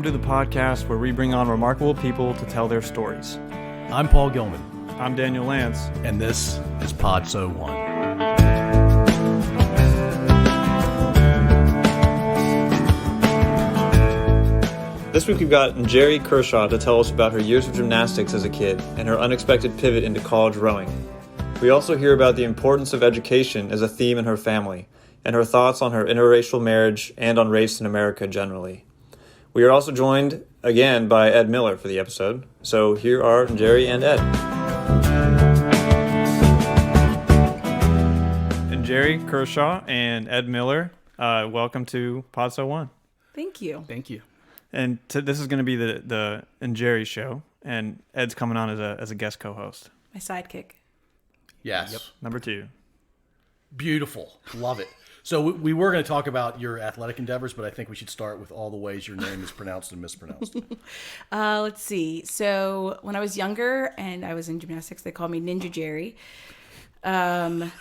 Welcome to the podcast where we bring on remarkable people to tell their stories. I'm Paul Gilman. I'm Daniel Lance. And this is Pod So One. This week we've got Njeri Kershaw to tell us about her years of gymnastics as a kid and her unexpected pivot into college rowing. We also hear about the importance of education as a theme in her family, and her thoughts on her interracial marriage and on race in America generally. We are also joined again by Ed Miller for the episode. So here are Njeri and Ed. Njeri Kershaw and Ed Miller, welcome to Pod So One. Thank you. Thank you. And this is going to be the Njeri show, and Ed's coming on as a guest co-host. My sidekick. Yes. Yep. Number 2. Beautiful. Love it. So we were going to talk about your athletic endeavors, but I think we should start with all the ways your name is pronounced and mispronounced. Let's see. So when I was younger and I was in gymnastics, they called me Ninja Jerry. Yep.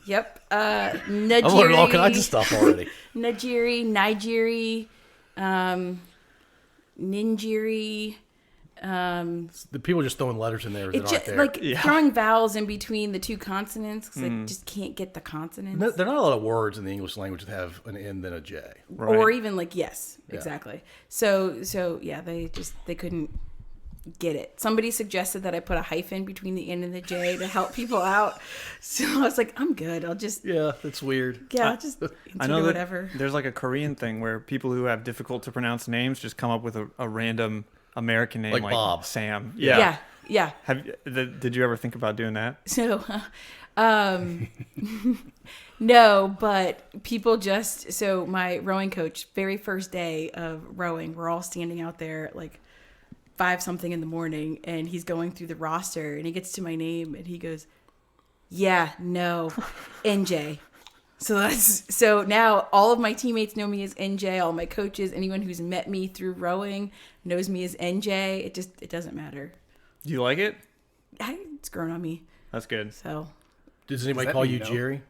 Njeri, I'm learning all kinds of stuff already. Njeri, Ninjeri. The people are just throwing letters in there that aren't there. Like throwing vowels in between the two consonants because I just can't get the consonants. There are not a lot of words in the English language that have an N than a J. Right. Or even like yes, exactly. So yeah, they couldn't get it. Somebody suggested that I put a hyphen between the N and the J to help people out. So I was like, I'm good. I'll just That's weird. I'll just I know that whatever. there's like a Korean thing where people who have difficult to pronounce names just come up with a random American name Like Bob. Sam. Yeah. Did you ever think about doing that? So, no, but people so my rowing coach, very first day of rowing, we're all standing out there at like 5-something in the morning, and he's going through the roster, and he gets to my name, and he goes, "Yeah, no, NJ." So now all of my teammates know me as NJ. All my coaches, anyone who's met me through rowing, knows me as NJ. It doesn't matter. Do you like it? It's grown on me. That's good. So, Does anybody call you Jerry?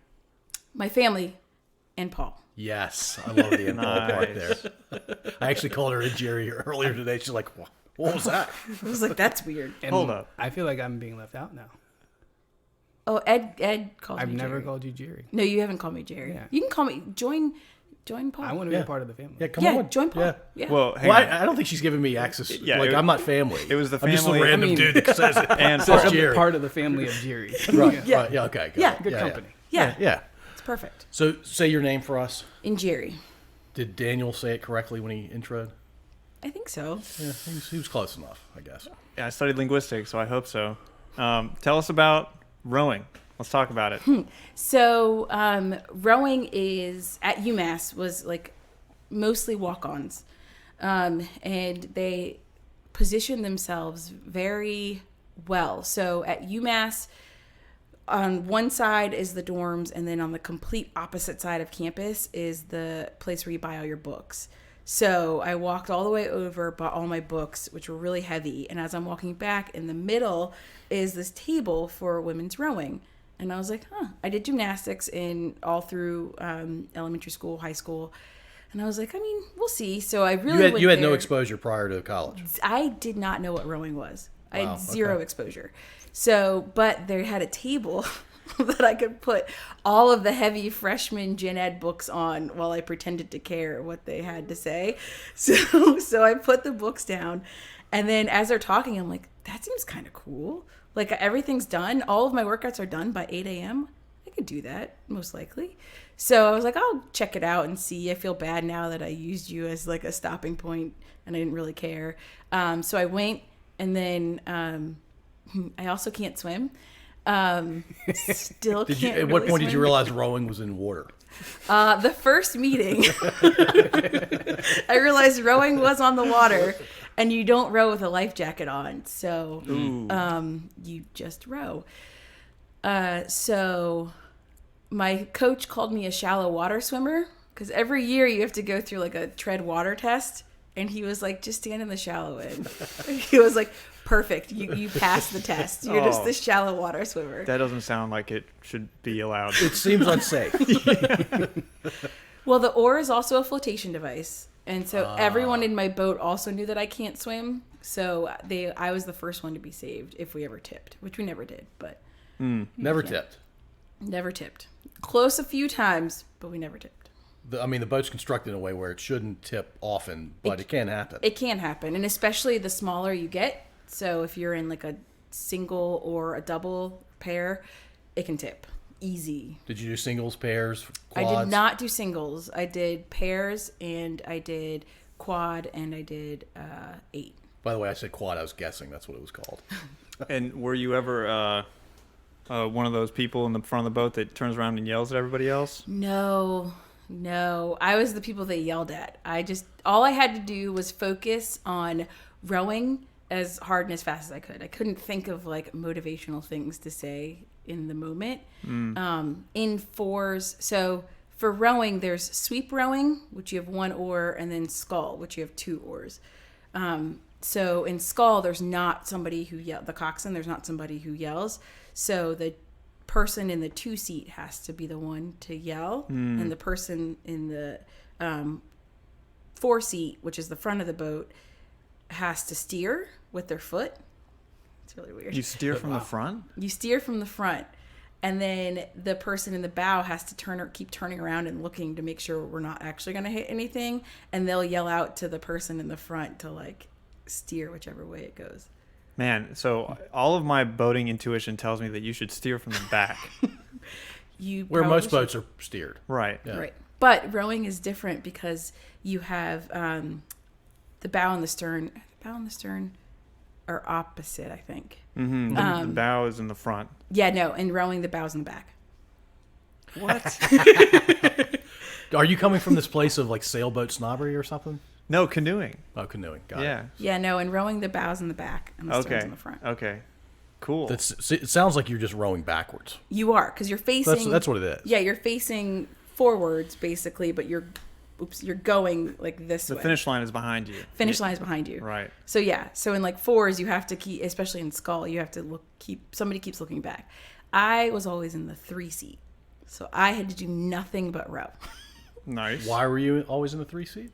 my family and Paul. Yes. I love the Paul part there. I actually called her Jerry earlier today. She's like, what was that? I was like, that's weird. And Hold up. I feel like I'm being left out now. Oh, Ed called me I've never Jerry. called you Jerry. No, you haven't called me Jerry. Yeah. You can call me join Paul. I want to be a part of the family. Yeah, come on. Join Paul. Yeah. Yeah. Well, hang Well, on. I don't think she's giving me access. Yeah, I'm not family. It was the I'm just a family- random dude that says it. And says part- Jerry. Part of the family of Jerry. Right. Yeah. Right. Yeah. Okay. Yeah. Good company. Yeah. Yeah. It's perfect. So say your name for us. In Jerry. Did Daniel say it correctly when he introed? I think so. Yeah, he was close enough, I guess. Yeah, I studied linguistics, so I hope so. Tell us about rowing. Let's talk about it. So rowing is at UMass was like mostly walk-ons, and they position themselves very well. So at UMass, on one side is the dorms, and then on the complete opposite side of campus is the place where you buy all your books. So I walked all the way over, bought all my books, which were really heavy. And as I'm walking back, in the middle is this table for women's rowing. And I was like, I did gymnastics all through elementary school, high school. And I was like, we'll see. So I really You had no exposure prior to college. I did not know what rowing was. I Wow, had zero okay. exposure. So, but they had a table that I could put all of the heavy freshman gen ed books on while I pretended to care what they had to say. So I put the books down, and then as they're talking, I'm like, that seems kind of cool. Like everything's done. All of my workouts are done by 8 a.m. I could do that, most likely. So I was like, I'll check it out and see. I feel bad now that I used you as like a stopping point, and I didn't really care. So I went, and then I also can't swim. Still can't. At what really point did you swim. realize rowing was in water? The first meeting, I realized rowing was on the water, and you don't row with a life jacket on. So, you just row. So my coach called me a shallow water swimmer because every year you have to go through like a tread water test. And he was like, just stand in the shallow end. He was like, perfect. You passed the test. You're just the shallow water swimmer. That doesn't sound like it should be allowed. It seems unsafe. Well, the oar is also a flotation device. And so everyone in my boat also knew that I can't swim. So I was the first one to be saved if we ever tipped, which we never did, but Never tipped. never tipped. Close a few times, but we never tipped. The boat's constructed in a way where it shouldn't tip often, but it can happen. It can happen, and especially the smaller you get. So if you're in like a single or a double pair, it can tip. Easy. Did you do singles, pairs, quads? I did not do singles. I did pairs, and I did quad, and I did 8. By the way, I said quad. I was guessing that's what it was called. And were you ever one of those people in the front of the boat that turns around and yells at everybody else? No. I was the people they yelled at. All I had to do was focus on rowing as hard and as fast as I could. I couldn't think of like motivational things to say in the moment. In fours, so for rowing, there's sweep rowing, which you have 1 oar, and then scull, which you have 2 oars. So in scull, there's not somebody who the coxswain, there's not somebody who yells. So the person in the 2 seat has to be the one to yell, and the person in the 4 seat, which is the front of the boat, has to steer with their foot. It's really weird. You steer from the front? You steer from the front, and then the person in the bow has to keep turning around and looking to make sure we're not actually going to hit anything, and they'll yell out to the person in the front to like steer whichever way it goes. Man, so all of my boating intuition tells me that you should steer from the back. Where most boats are steered. Right. Yeah. Right. But rowing is different because you have the bow and the stern. The bow and the stern are opposite, I think. Mm-hmm. The bow is in the front. Yeah, no. In rowing, the bow's in the back. What? Are you coming from this place of like sailboat snobbery or something? No, canoeing. Oh, canoeing. Got Yeah. it. Yeah, no. In rowing, the bow's in the back and the stern's Okay. in the front. Okay. Cool. It sounds like you're just rowing backwards. You are, because you're facing. That's what it is. Yeah, you're facing forwards basically, but you're going like this The way. finish line is behind you. Finish line is behind you. Right. So yeah, so in like fours, you have to keep, especially in scull, you have to somebody keeps looking back. I was always in the 3 seat, so I had to do nothing but row. Nice. Why were you always in the 3 seat?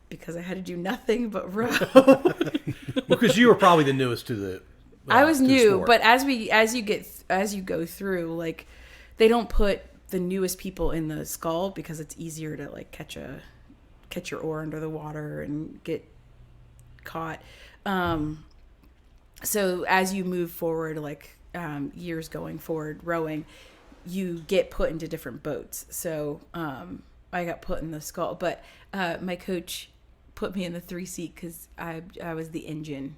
Because I had to do nothing but row. Because you were probably the newest to the. I was to the new, sport. but as you go through, like they don't put the newest people in the scull because it's easier to like catch your oar under the water and get caught. So as you move forward, like years going forward rowing, you get put into different boats. So I got put in the scull, but my coach put me in the 3 seat because I was the engine.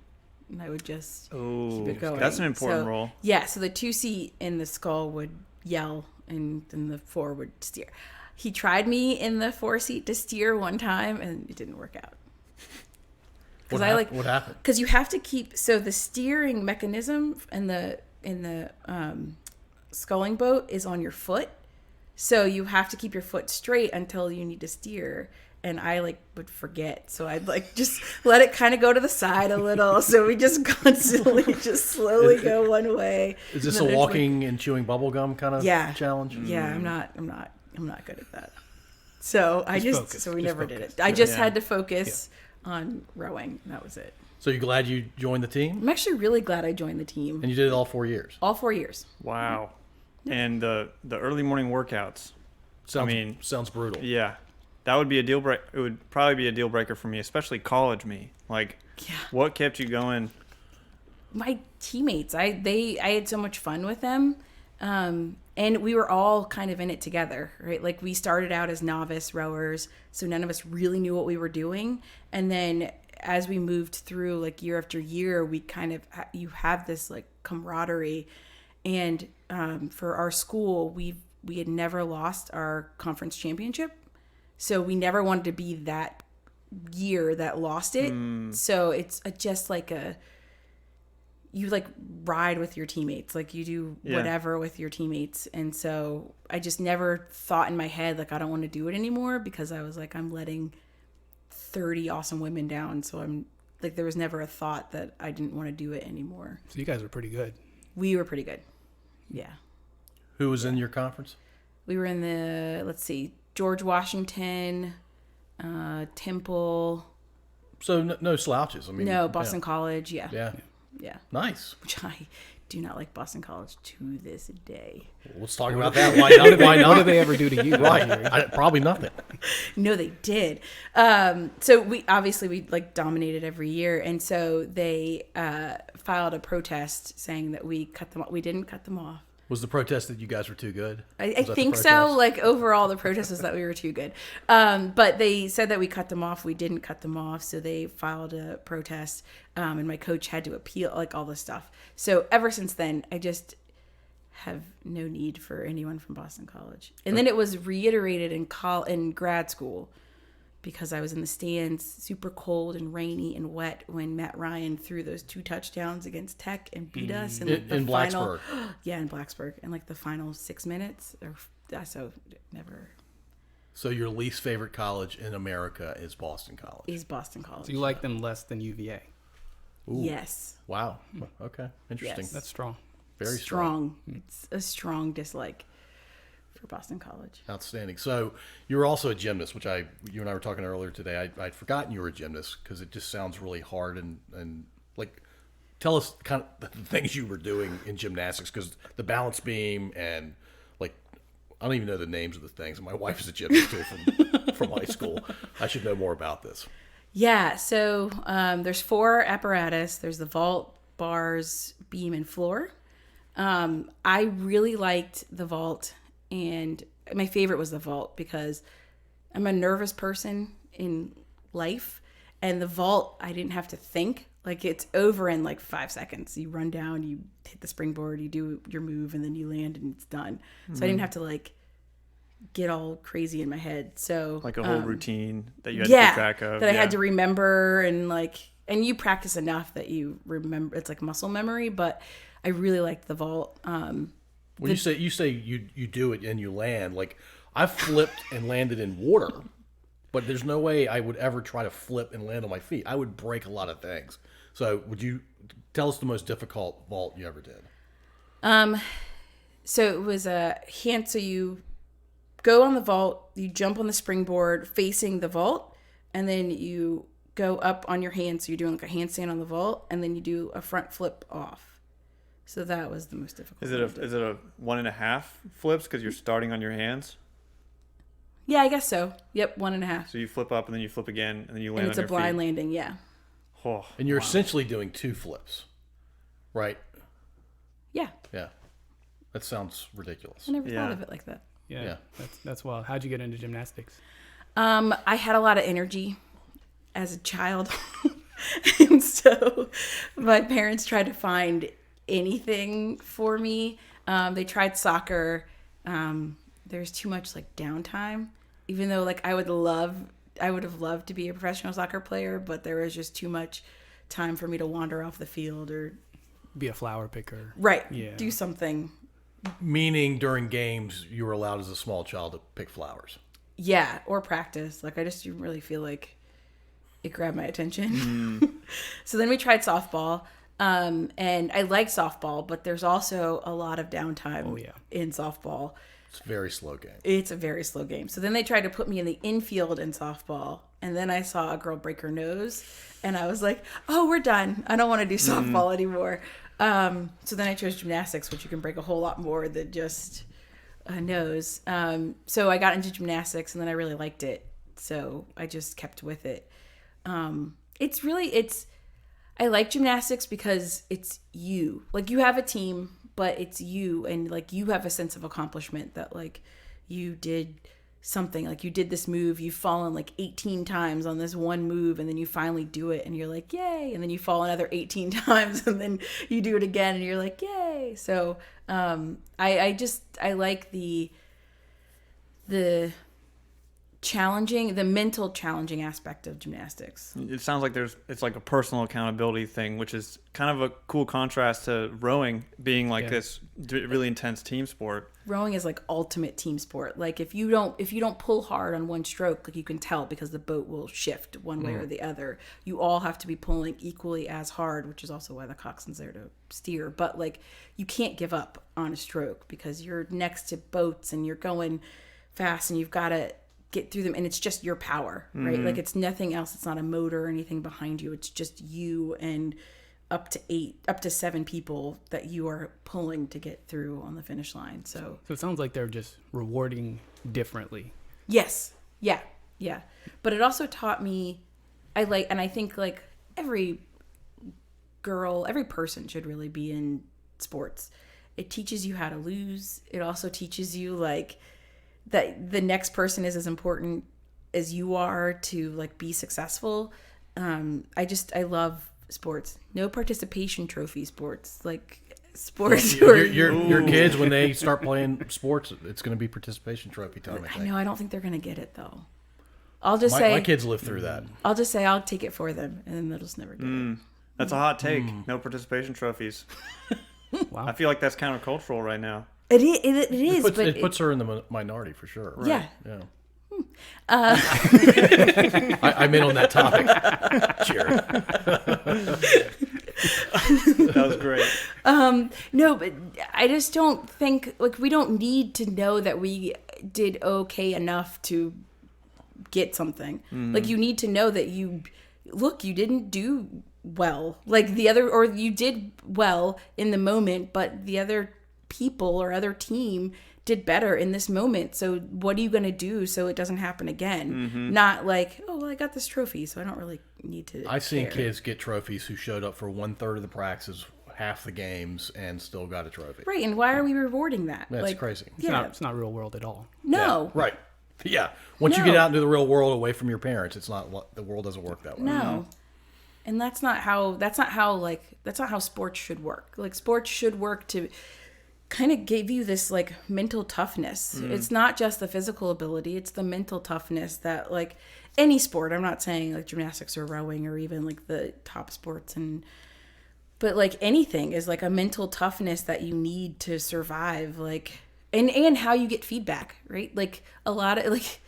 And I would just keep it going. That's an important role. Yeah, so the 2 seat in the scull would yell, and then the 4 would steer. He tried me in the 4 seat to steer one time, and it didn't work out. What happened? Because you have to keep the steering mechanism in the sculling boat is on your foot, so you have to keep your foot straight until you need to steer. And I would forget, so I'd just let it kind of go to the side a little. So we just constantly just slowly go one way. Is this a walking and chewing bubble gum kind of challenge? Yeah, I'm not good at that. So we never did it. I just had to focus on rowing, and that was it. So you glad you joined the team? I'm actually really glad I joined the team. And you did it all 4 years. All 4 years. Wow. And the early morning workouts. Sounds brutal. Yeah. That would be a deal breaker. It would probably be a deal breaker for me, especially college me. What kept you going? My teammates. I had so much fun with them, and we were all kind of in it together, right? Like we started out as novice rowers, so none of us really knew what we were doing, and then as we moved through, year after year, we kind of you have this camaraderie, and for our school, we had never lost our conference championship. So we never wanted to be that year that lost it. So it's just you ride with your teammates, you do whatever with your teammates. And so I just never thought in my head, I don't want to do it anymore, because I was I'm letting 30 awesome women down. So I'm there was never a thought that I didn't want to do it anymore. So you guys were pretty good. We were pretty good. Yeah. Who was in your conference? We were in the, George Washington, Temple. So no slouches. I mean, No, Boston College. Yeah. Yeah. Nice. Which I do not like Boston College to this day. Well, let's talk about that. Why not? Why not? What do they ever do to you? Right. Probably nothing. No, they did. So we like dominated every year, and so they filed a protest saying that we cut them. We didn't cut them off. Was the protest that you guys were too good? I think so. Like overall, the protest was that we were too good. But they said that we cut them off. We didn't cut them off, so they filed a protest, and my coach had to appeal, like all this stuff. So ever since then, I just have no need for anyone from Boston College. And then it was reiterated in grad school because I was in the stands, super cold and rainy and wet when Matt Ryan threw those 2 touchdowns against Tech and beat us in like the in final. Blacksburg. Yeah, in Blacksburg, in like the final 6 minutes. So never. So your least favorite college in America is Boston College. Is Boston College. So you like them less than UVA? Ooh. Yes. Wow. Okay. Interesting. Yes. That's strong. Very strong. It's a strong dislike for Boston College. Outstanding. So you were also a gymnast, which you and I were talking earlier today. I'd forgotten you were a gymnast because it just sounds really hard and like, tell us kind of the things you were doing in gymnastics, because the balance beam and like, I don't even know the names of the things. My wife is a gymnast too from high school. I should know more about this. Yeah. So there's 4 apparatus. There's the vault, bars, beam, and floor. I really liked the vault, and my favorite was the vault because I'm a nervous person in life, and the vault, I didn't have to think. Like, it's over in like 5 seconds. You run down, you hit the springboard, you do your move, and then you land, and it's done. So I didn't have to like get all crazy in my head. So Like a whole routine that you had to keep track of. That I had to remember, and you practice enough that you remember. It's like muscle memory, but I really liked the vault. When you say you do it and you land, like I've flipped and landed in water, but there's no way I would ever try to flip and land on my feet. I would break a lot of things. So would you tell us the most difficult vault you ever did? So it was a hand. So you go on the vault, you jump on the springboard facing the vault, and then you go up on your hands. So you're doing like a handstand on the vault, and then you do a front flip off. So that was the most difficult. Is it a 1.5 flips because you're starting on your hands? Yeah, I guess so. Yep, 1.5. So you flip up and then you flip again and then you land And it's on a your blind feet. landing, yeah. Oh, And you're essentially doing 2 flips, right? Yeah. Yeah. That sounds ridiculous. I never Yeah. thought of it like that. Yeah. That's wild. How'd you get into gymnastics? I had a lot of energy as a child. And so my parents tried to find anything for me. They tried soccer. There's too much like downtime, even though like I would have loved to be a professional soccer player, but there was just too much time for me to wander off the field or Be a flower picker. do something. Meaning during games, you were allowed as a small child to pick flowers. Yeah, or practice. Like I just didn't really feel like it grabbed my attention. So then we tried softball. And I like softball, but there's also a lot of downtime in softball. It's a very slow game. It's a very slow game. So then they tried to put me in the infield in softball. And then I saw a girl break her nose. And I was like, oh, we're done. I don't want to do softball anymore. So then I chose gymnastics, which you can break a whole lot more than just a nose. So I got into gymnastics, and then I really liked it. So I just kept with it. I like gymnastics because it's you. Like, you have a team, but it's you, and like you have a sense of accomplishment that like you did something. Like, you did this move, you've fallen like 18 times on this one move, and then you finally do it and you're like, yay. And then you fall another 18 times and then you do it again and you're like, yay. So I like the mental challenging aspect of gymnastics. it sounds like it's like a personal accountability thing, which is kind of a cool contrast to rowing being like this really intense team sport. Rowing is like ultimate team sport. Like if you don't pull hard on one stroke, like you can tell because the boat will shift one way or the other. You all have to be pulling equally as hard, which is also why the coxswain's there to steer. But like you can't give up on a stroke because you're next to boats and you're going fast and you've got to get through them, and it's just your power, right? Like it's nothing else. It's not a motor or anything behind you. It's just you and up to 7 people that you are pulling to get through on the finish line. So it sounds like they're just rewarding differently. yes, yeah. But it also taught me, I think like every person should really be in sports. It teaches you how to lose. It also teaches you like that the next person is as important as you are to like be successful. I love sports. No participation trophy sports. Like sports. Your kids, when they start playing sports, it's going to be participation trophy time. I know. I don't think they're going to get it though. I'll just say my kids live through that. I'll just say I'll take it for them, and then they'll just never get it. That's a hot take. No participation trophies. Wow. I feel like that's countercultural right now. It is. It puts her in the minority for sure. Right. Yeah. I meant on that topic. Cheers. That was great. No, but I just don't think like we don't need to know that we did okay enough to get something. Like you need to know that you didn't do well. Like the other, or you did well in the moment, but the other people or other team did better in this moment. So what are you going to do so it doesn't happen again? Not like, oh, well, I got this trophy, so I don't really need to I've seen care. kids get trophies who showed up for 1/3 of the practices, half the games, and still got a trophy. Right, and why are we rewarding that? That's like, crazy. It's not real world at all. No. Yeah, right. Yeah. Once you No. get out into the real world away from your parents, it's not, the world doesn't work that way. No. And that's not how sports should work. Like sports should work to kind of give you this like mental toughness. It's not just the physical ability, it's the mental toughness that like any sport, I'm not saying like gymnastics or rowing or even like the top sports, but like anything is like a mental toughness that you need to survive, like and how you get feedback, right? Like a lot of like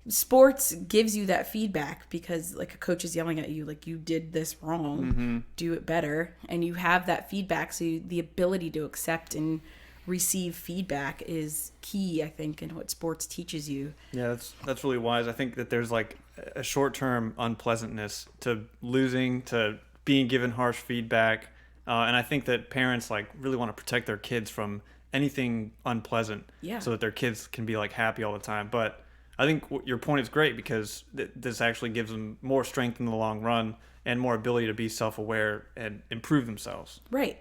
sports gives you that feedback because like a coach is yelling at you like you did this wrong, do it better, and you have that feedback. So the ability to accept and receive feedback is key, I think, in what sports teaches you. Yeah, that's really wise. I think that there's like a short-term unpleasantness to losing, to being given harsh feedback, and I think that parents like really want to protect their kids from anything unpleasant, so that their kids can be like happy all the time. But I think your point is great because this actually gives them more strength in the long run and more ability to be self-aware and improve themselves. Right.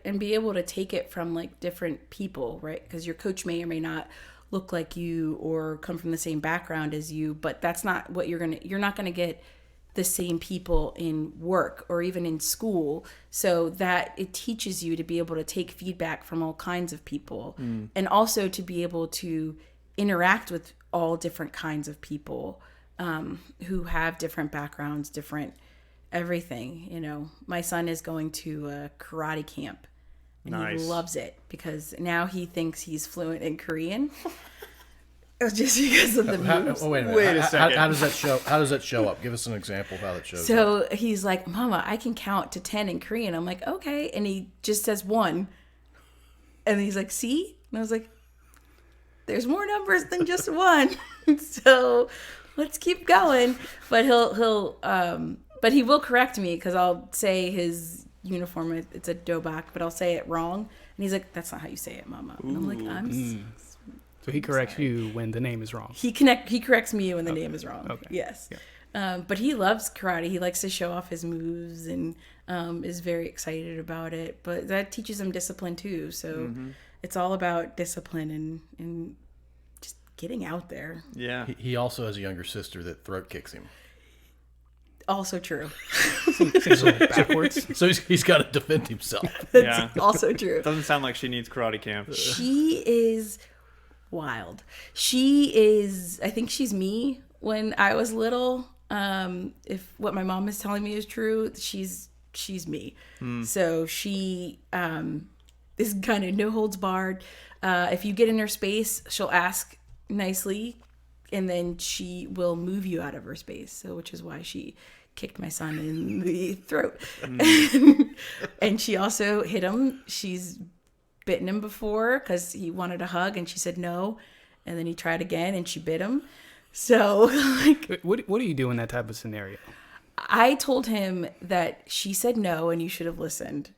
And be able to take it from like different people, right? Because your coach may or may not look like you or come from the same background as you, but that's not what you're not going to get the same people in work or even in school. So that it teaches you to be able to take feedback from all kinds of people and also to be able to interact with all different kinds of people who have different backgrounds, different everything. You know, my son is going to a karate camp and Nice. he loves it because now he thinks he's fluent in Korean. Just because of the moves. Wait a minute. Wait a second. How does that show up? Give us an example of how that shows up. So he's like, Mama, I can count to 10 in Korean. I'm like, okay. And he just says 1. And he's like, see? And I was like, there's more numbers than just 1. So let's keep going. But but he will correct me because I'll say his uniform, it's a dobak, but I'll say it wrong. And he's like, that's not how you say it, Mama. And I'm like, So he corrects you when the name is wrong. He corrects me when the name is wrong. Okay. Yes. Yeah. But he loves karate. He likes to show off his moves and is very excited about it. But that teaches him discipline too. So it's all about discipline and just getting out there. Yeah. He also has a younger sister that throat kicks him. Also true. Seems a little backwards. So he's got to defend himself. Yeah. Also true. Doesn't sound like she needs karate camp. She is wild. I think she's me when I was little. If what my mom is telling me is true, she's me. So she is kind of no holds barred. If you get in her space, she'll ask nicely, and then she will move you out of her space. So which is why she kicked my son in the throat. And she also hit him. She's bitten him before because he wanted a hug and she said no, and then he tried again and she bit him. So, like, What do you do in that type of scenario? I told him that she said no and you should have listened.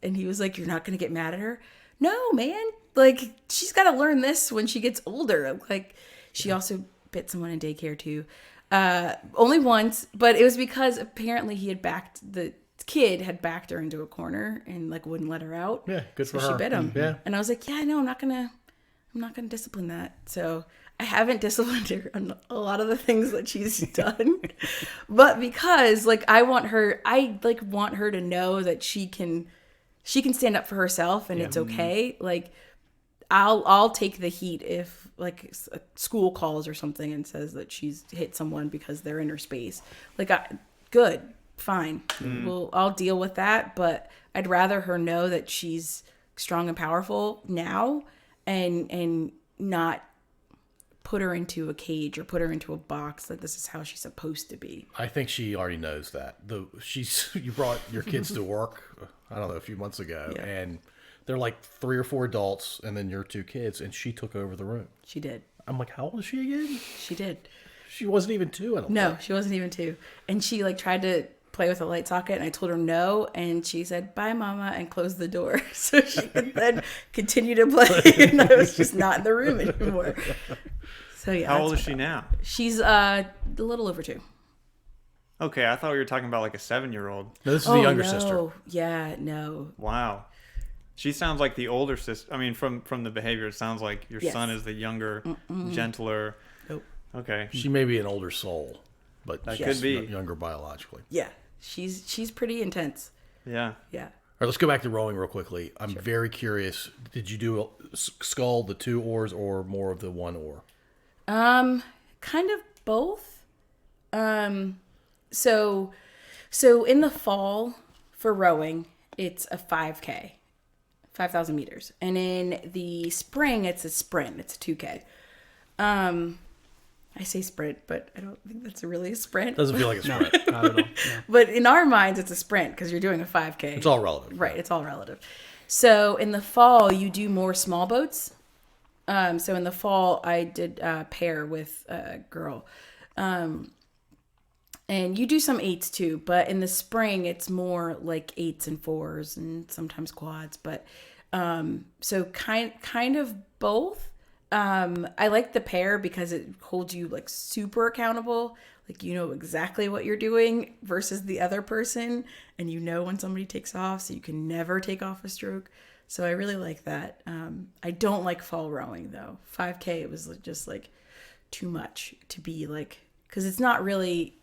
And he was like, you're not going to get mad at her? No, man. Like, she's got to learn this when she gets older. Like, she also bit someone in daycare too. Only once, but it was because apparently the kid had backed her into a corner and like wouldn't let her out. Yeah, good for her. So she bit him. Yeah. And I was like, yeah, no, I'm not gonna discipline that. So I haven't disciplined her on a lot of the things that she's done, but because like I want her to know that she can stand up for herself and it's okay. Like I'll take the heat if like a school calls or something and says that she's hit someone because they're in her space. Like good, fine. I'll deal with that, but I'd rather her know that she's strong and powerful now and not put her into a cage or put her into a box that this is how she's supposed to be. I think she already knows that. You brought your kids to work, I don't know, a few months ago, and they're like 3 or 4 adults and then your 2 kids, and she took over the room. She did. I'm like, how old is she again? She did. She wasn't even 2, I don't No, think. she wasn't even 2. And she like tried to play with a light socket and I told her no, and she said bye mama and closed the door so she could then continue to play and I was just not in the room anymore. So yeah. How old is she now? She's a little over 2. Okay, I thought we were talking about like a 7-year-old. No, this is the younger no. sister. Yeah, no. Wow. She sounds like the older sister. I mean, from the behavior, it sounds like your Yes. son is the younger, gentler. Nope. Okay. She may be an older soul, but That she's could be. younger biologically. Yeah. She's pretty intense. Yeah. Yeah. All right, let's go back to rowing real quickly. I'm very curious. Did you do scull, the 2 oars, or more of the 1 oar? Kind of both. So in the fall for rowing, it's a 5K, 5,000 meters. And in the spring, it's a sprint. It's a 2K. I say sprint, but I don't think that's really a sprint. Doesn't feel like a sprint. Not at all. No. But in our minds, it's a sprint because you're doing a 5K. It's all relative. Right, it's all relative. So in the fall, you do more small boats. So in the fall, I did pair with a girl. And you do some 8s too, but in the spring, it's more like 8s and 4s and sometimes quads. But so kind of both. I like the pair because it holds you like super accountable. Like you know exactly what you're doing versus the other person, and you know when somebody takes off, so you can never take off a stroke. So I really like that. I don't like fall rowing though. 5K, it was just like too much to be like, because it's not really,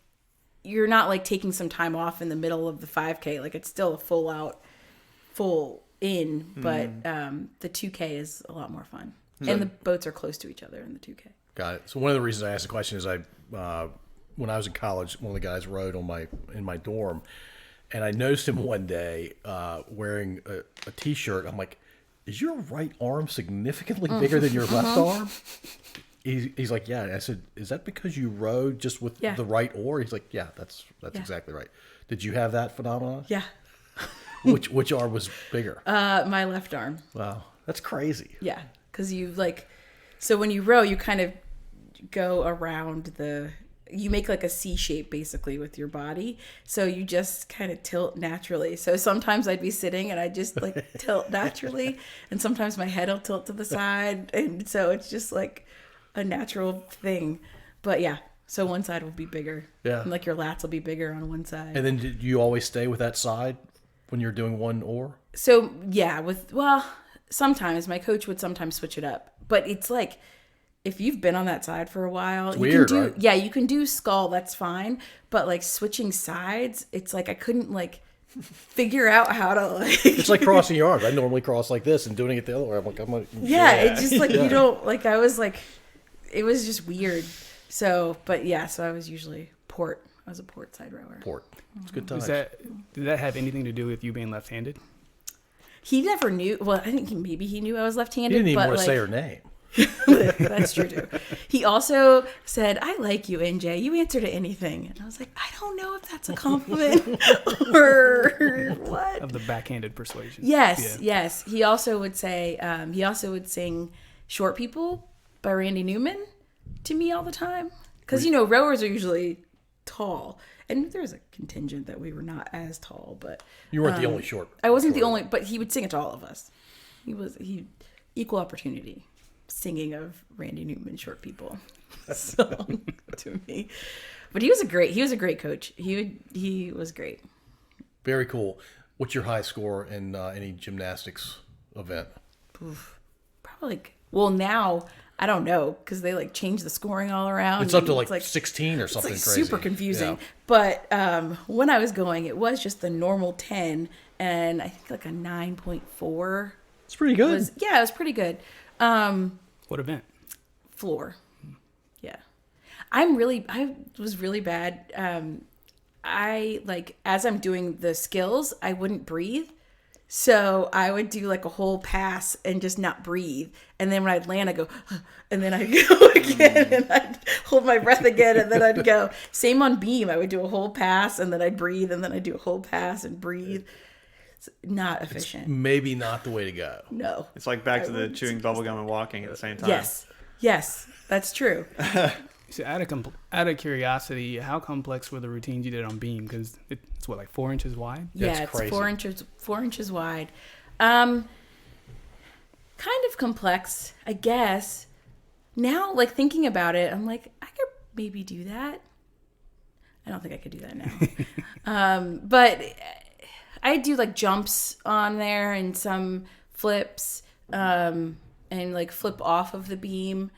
you're not like taking some time off in the middle of the 5K. Like it's still a full in, but the 2K is a lot more fun. And the boats are close to each other in the 2K. Got it. So one of the reasons I asked the question is when I was in college, one of the guys rowed in my dorm, and I noticed him one day wearing a T-shirt. I'm like, is your right arm significantly bigger than your left arm? He's like, yeah. And I said, is that because you rowed just with the right oar? He's like, yeah, that's exactly right. Did you have that phenomenon? Yeah. Which arm was bigger? My left arm. Wow, that's crazy. Yeah. Because you so when you row, you kind of go around you make like a C shape basically with your body. So you just kind of tilt naturally. So sometimes I'd be sitting and I just like tilt naturally. And sometimes my head will tilt to the side. And so it's just like a natural thing. But yeah, so one side will be bigger. Yeah. And like your lats will be bigger on one side. And then did you always stay with that side when you're doing 1 oar? So yeah, sometimes my coach would sometimes switch it up, but it's like if you've been on that side for a while, it's weird, right? Yeah, you can do scull, that's fine, but like switching sides, it's like I couldn't like figure out how to like. It's like crossing your arms. I normally cross like this, and doing it the other way, I'm like, yeah, it just like you don't like. I was like, it was just weird. So, but yeah, so I was usually port. I was a port side rower. Port. It's good times. Did that have anything to do with you being left-handed? He never knew. Well, I think maybe he knew I was left-handed. He didn't even but want to like, say her name. That's true too. He also said, "I like you, NJ. You answer to anything." And I was like, "I don't know if that's a compliment or what." Of the backhanded persuasion. Yes, Yeah. yes. He also would say, he also would sing "Short People" by Randy Newman to me all the time. Because, rowers are usually tall. And there's a contingent that we were not as tall, but... You weren't the only short. I wasn't the only, but he would sing it to all of us. He equal opportunity singing of Randy Newman short people song to me. But he was a great coach. He was great. Very cool. What's your high score in any gymnastics event? Probably now I don't know because they changed the scoring all around. It's up to 16 or something crazy. Super confusing. Yeah. But when I was going, it was just the normal 10 and I think a 9.4. It's pretty good. It was pretty good. What event? Floor. Yeah. I was really bad. As I'm doing the skills, I wouldn't breathe. So I would do a whole pass and just not breathe. And then when I'd land, I'd go, and then I'd go again and I'd hold my breath again and then I'd go. Same on beam. I would do a whole pass and then I'd breathe and then I'd do a whole pass and breathe. It's not efficient. It's maybe not the way to go. No. It's like back to the chewing bubblegum and walking at the same time. Yes, that's true. So out of curiosity, how complex were the routines you did on beam? Because it's 4 inches wide? Yeah, That's it's crazy. 4 inches wide. Kind of complex, I guess. Now, thinking about it, I'm I could maybe do that. I don't think I could do that now. But I do jumps on there and some flips, and flip off of the beam.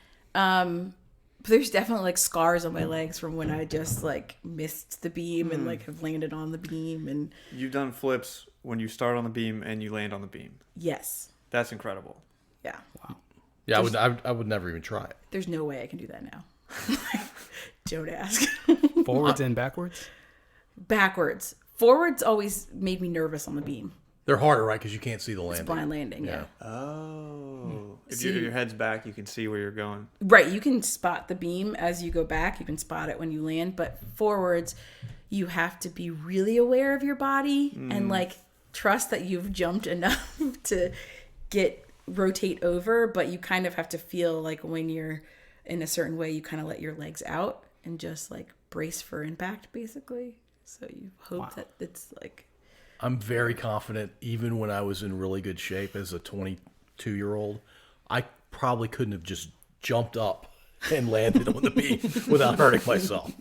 There's definitely scars on my legs from when I just missed the beam and have landed on the beam. And You've done flips when you start on the beam and you land on the beam. yes, That's incredible. yeah. Wow. Yeah, I would never even try it. There's no way I can do that now. Don't ask. Forwards and backwards? Backwards. Forwards always made me nervous on the beam. They're harder, right? Because you can't see the landing. Blind landing, yeah. Oh. If See- your head's back, you can see where you're going. Right, you can spot the beam as you go back. You can spot it when you land. But forwards, you have to be really aware of your body and trust that you've jumped enough to rotate over. But you kind of have to feel when you're in a certain way, you kind of let your legs out and just brace for impact, basically. So you hope that it's I'm very confident, even when I was in really good shape as a 22-year-old, I probably couldn't have just jumped up and landed on the beam without hurting myself.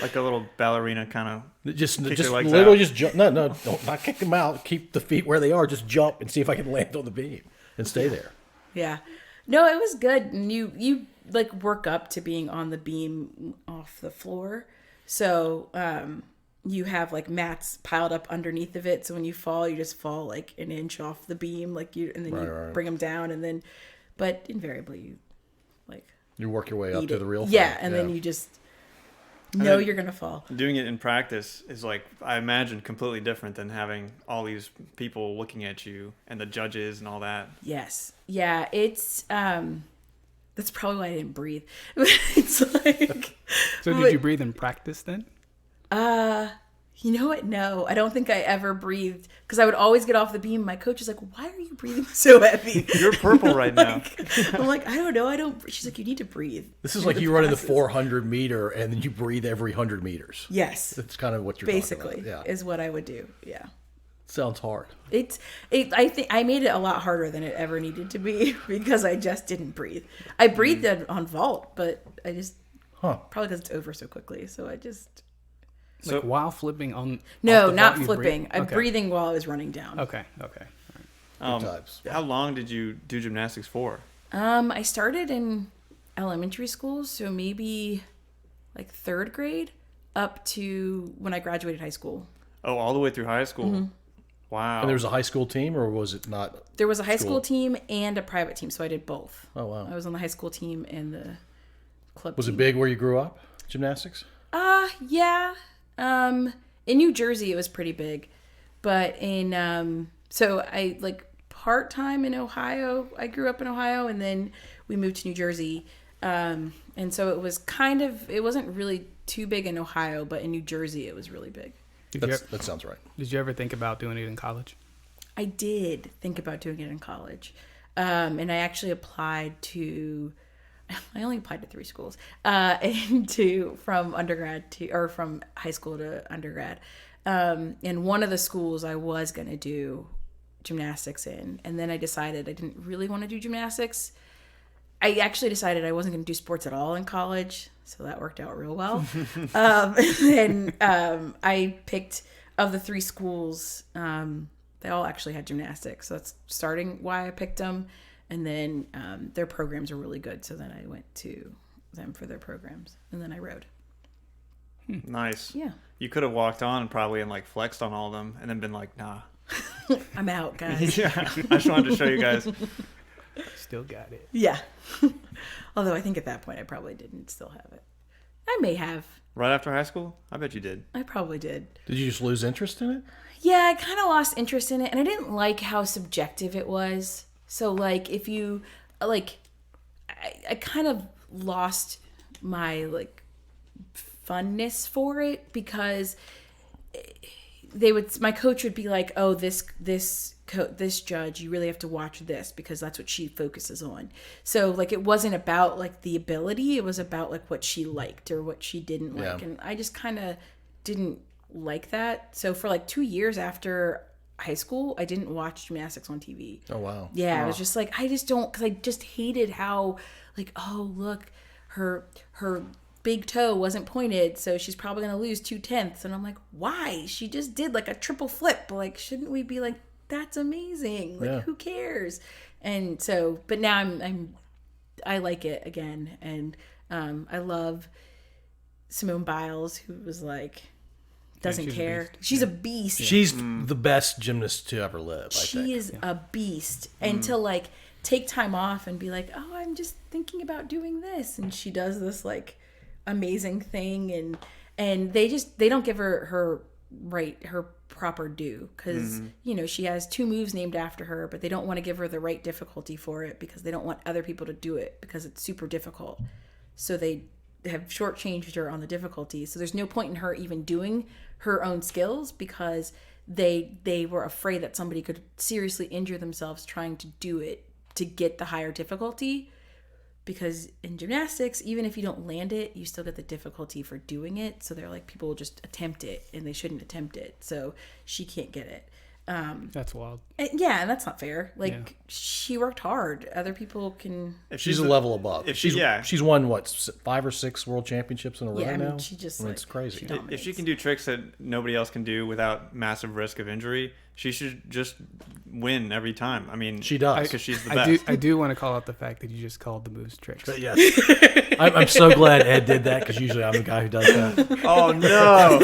Like a little ballerina kind of. Just your legs literally out. just jump. No, don't not kick them out. Keep the feet where they are. Just jump and see if I can land on the beam and stay there. Yeah. No, it was good. And you work up to being on the beam off the floor. So, you have mats piled up underneath of it. So when you fall, you just fall an inch off the beam, and then you bring them down but invariably you You work your way up to the real thing. Yeah. And then you just know you're going to fall. Doing it in practice is I imagine completely different than having all these people looking at you and the judges and all that. Yes. Yeah. It's, that's probably why I didn't breathe. It's So did you breathe in practice then? You know what? No, I don't think I ever breathed because I would always get off the beam. My coach is like, "Why are you breathing so heavy?" You're purple right now. I'm like, I don't know. I don't. She's like, you need to breathe. This is like you running the 400 meter and then you breathe every 100 meters. Yes, That's kind of what you're basically talking about. is what I would do. Yeah, Sounds hard. I think I made it a lot harder than it ever needed to be because I just didn't breathe. I breathed on vault, but I just probably because it's over so quickly. So I just. So while flipping on... No, off the not vault, you flipping. breathe? I'm Okay. breathing while I was running down. Okay. Times. How long did you do gymnastics for? I started in elementary school, so maybe third grade up to when I graduated high school. Oh, all the way through high school. Mm-hmm. Wow. And there was a high school team, or was it not? There was a high school team and a private team, so I did both. Oh, wow. I was on the high school team and the club Was team. it big where you grew up, gymnastics? Yeah. In New Jersey, it was pretty big, but in so I part time in Ohio. I grew up in Ohio, and then we moved to New Jersey, and so it was it wasn't really too big in Ohio, but in New Jersey, it was really big. That sounds right. Did you ever think about doing it in college? I did think about doing it in college, and I actually applied to I only applied to 3 schools, and from undergrad or from high school to undergrad. And one of the schools I was going to do gymnastics in, and then I decided I didn't really want to do gymnastics. I actually decided I wasn't going to do sports at all in college, so that worked out real well. And I picked, of the 3 schools, they all actually had gymnastics, so that's starting why I picked them. And then their programs are really good, so then I went to them for their programs, and then I rode. Nice. Yeah. You could have walked on and probably like flexed on all of them and then been like, nah. I'm out, guys. Yeah. I just wanted to show you guys. Still got it. Yeah. Although I think at that point I probably didn't still have it. I may have. Right after high school? I bet you did. I probably did. Did you just lose interest in it? Yeah, I kind of lost interest in it, and I didn't like how subjective it was. So, like, if you, like, I kind of lost my, like, funness for it, because my coach would be like, oh, this judge, you really have to watch this because that's what she focuses on. So, like, it wasn't about, like, the ability, it was about, like, what she liked or what she didn't like. And I just kind of didn't like that. So for like 2 years after high school, I didn't watch gymnastics on TV. Oh, wow. Yeah, I was just like, I just don't, because I just hated how, like, oh, look, her big toe wasn't pointed, so she's probably going to lose 2/10. And I'm like, why? She just did like a triple flip. Like, shouldn't we be like, that's amazing. Like, who cares? And so, but now I like it again. And I love Simone Biles, who was like, doesn't care. She's a beast. She's the best gymnast to ever live, I think. She is a beast. And to like take time off and be like, oh, I'm just thinking about doing this. And she does this like amazing thing. And they don't give her proper due, because you know, she has 2 moves named after her, but they don't want to give her the right difficulty for it because they don't want other people to do it because it's super difficult. So they have shortchanged her on the difficulty. So there's no point in her even doing her own skills because they were afraid that somebody could seriously injure themselves trying to do it to get the higher difficulty. Because in gymnastics, even if you don't land it, you still get the difficulty for doing it. So they're like, people will just attempt it and they shouldn't attempt it. So she can't get it. That's wild. Yeah, and that's not fair. Like, she worked hard. Other people can. She's a level above. If she's won what, 5 or 6 world championships in a row now. I mean, she just it's crazy. If she can do tricks that nobody else can do without massive risk of injury, she should just win every time. I mean, she does, because she's the best. I do want to call out the fact that you just called the moves tricks. But yes, I'm so glad Ed did that, because usually I'm the guy who does that. Oh no!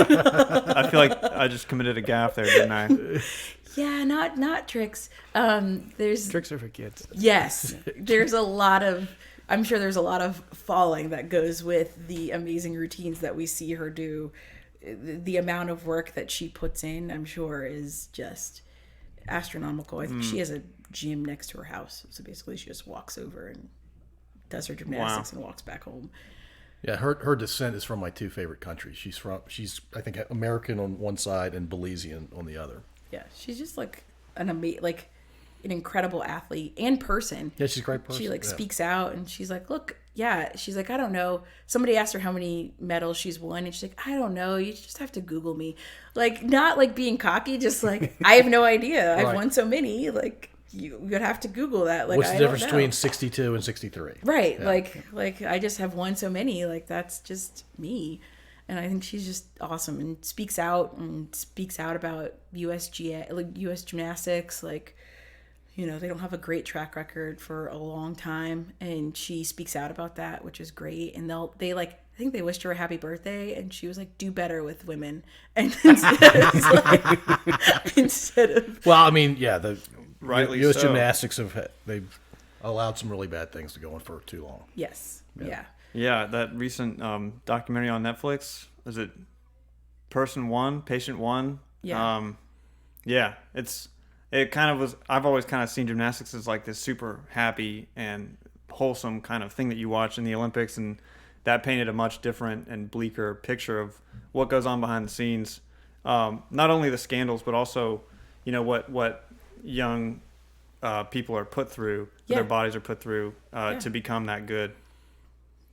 I feel like I just committed a gaffe there, didn't I? Yeah, not tricks. There's Tricks are for kids. Yes, there's a lot of. I'm sure there's a lot of falling that goes with the amazing routines that we see her do. The amount of work that she puts in, I'm sure, is just astronomical. I think she has a gym next to her house, so basically she just walks over and does her gymnastics and walks back home. Yeah, her descent is from my 2 favorite countries. She's I think American on one side and Belizean on the other. Yeah, she's just like an incredible athlete and person. Yeah, she's a great person. She speaks out, and she's like, look, she's like, I don't know. Somebody asked her how many medals she's won, and she's like, I don't know. You just have to Google me. Like, not like being cocky, just like, I have no idea. I've won so many. Like, you would have to Google that. Like, what's the difference between 62 and 63? Right. Yeah. Like I just have won so many. Like, that's just me. And I think she's just awesome and speaks out about US gymnastics. Like, you know, they don't have a great track record for a long time, and she speaks out about that, which is great. And they I think they wished her a happy birthday, and she was like, do better with women. And instead of well, I mean, yeah, the Rightly U.S. so. gymnastics they've allowed some really bad things to go on for too long. yes. Yeah. Yeah, that recent documentary on Netflix, is it Patient 1? Yeah. Yeah, it kind of was. I've always kind of seen gymnastics as like this super happy and wholesome kind of thing that you watch in the Olympics, and that painted a much different and bleaker picture of what goes on behind the scenes. Not only the scandals, but also, you know, what young people are put through, their bodies are put through to become that good.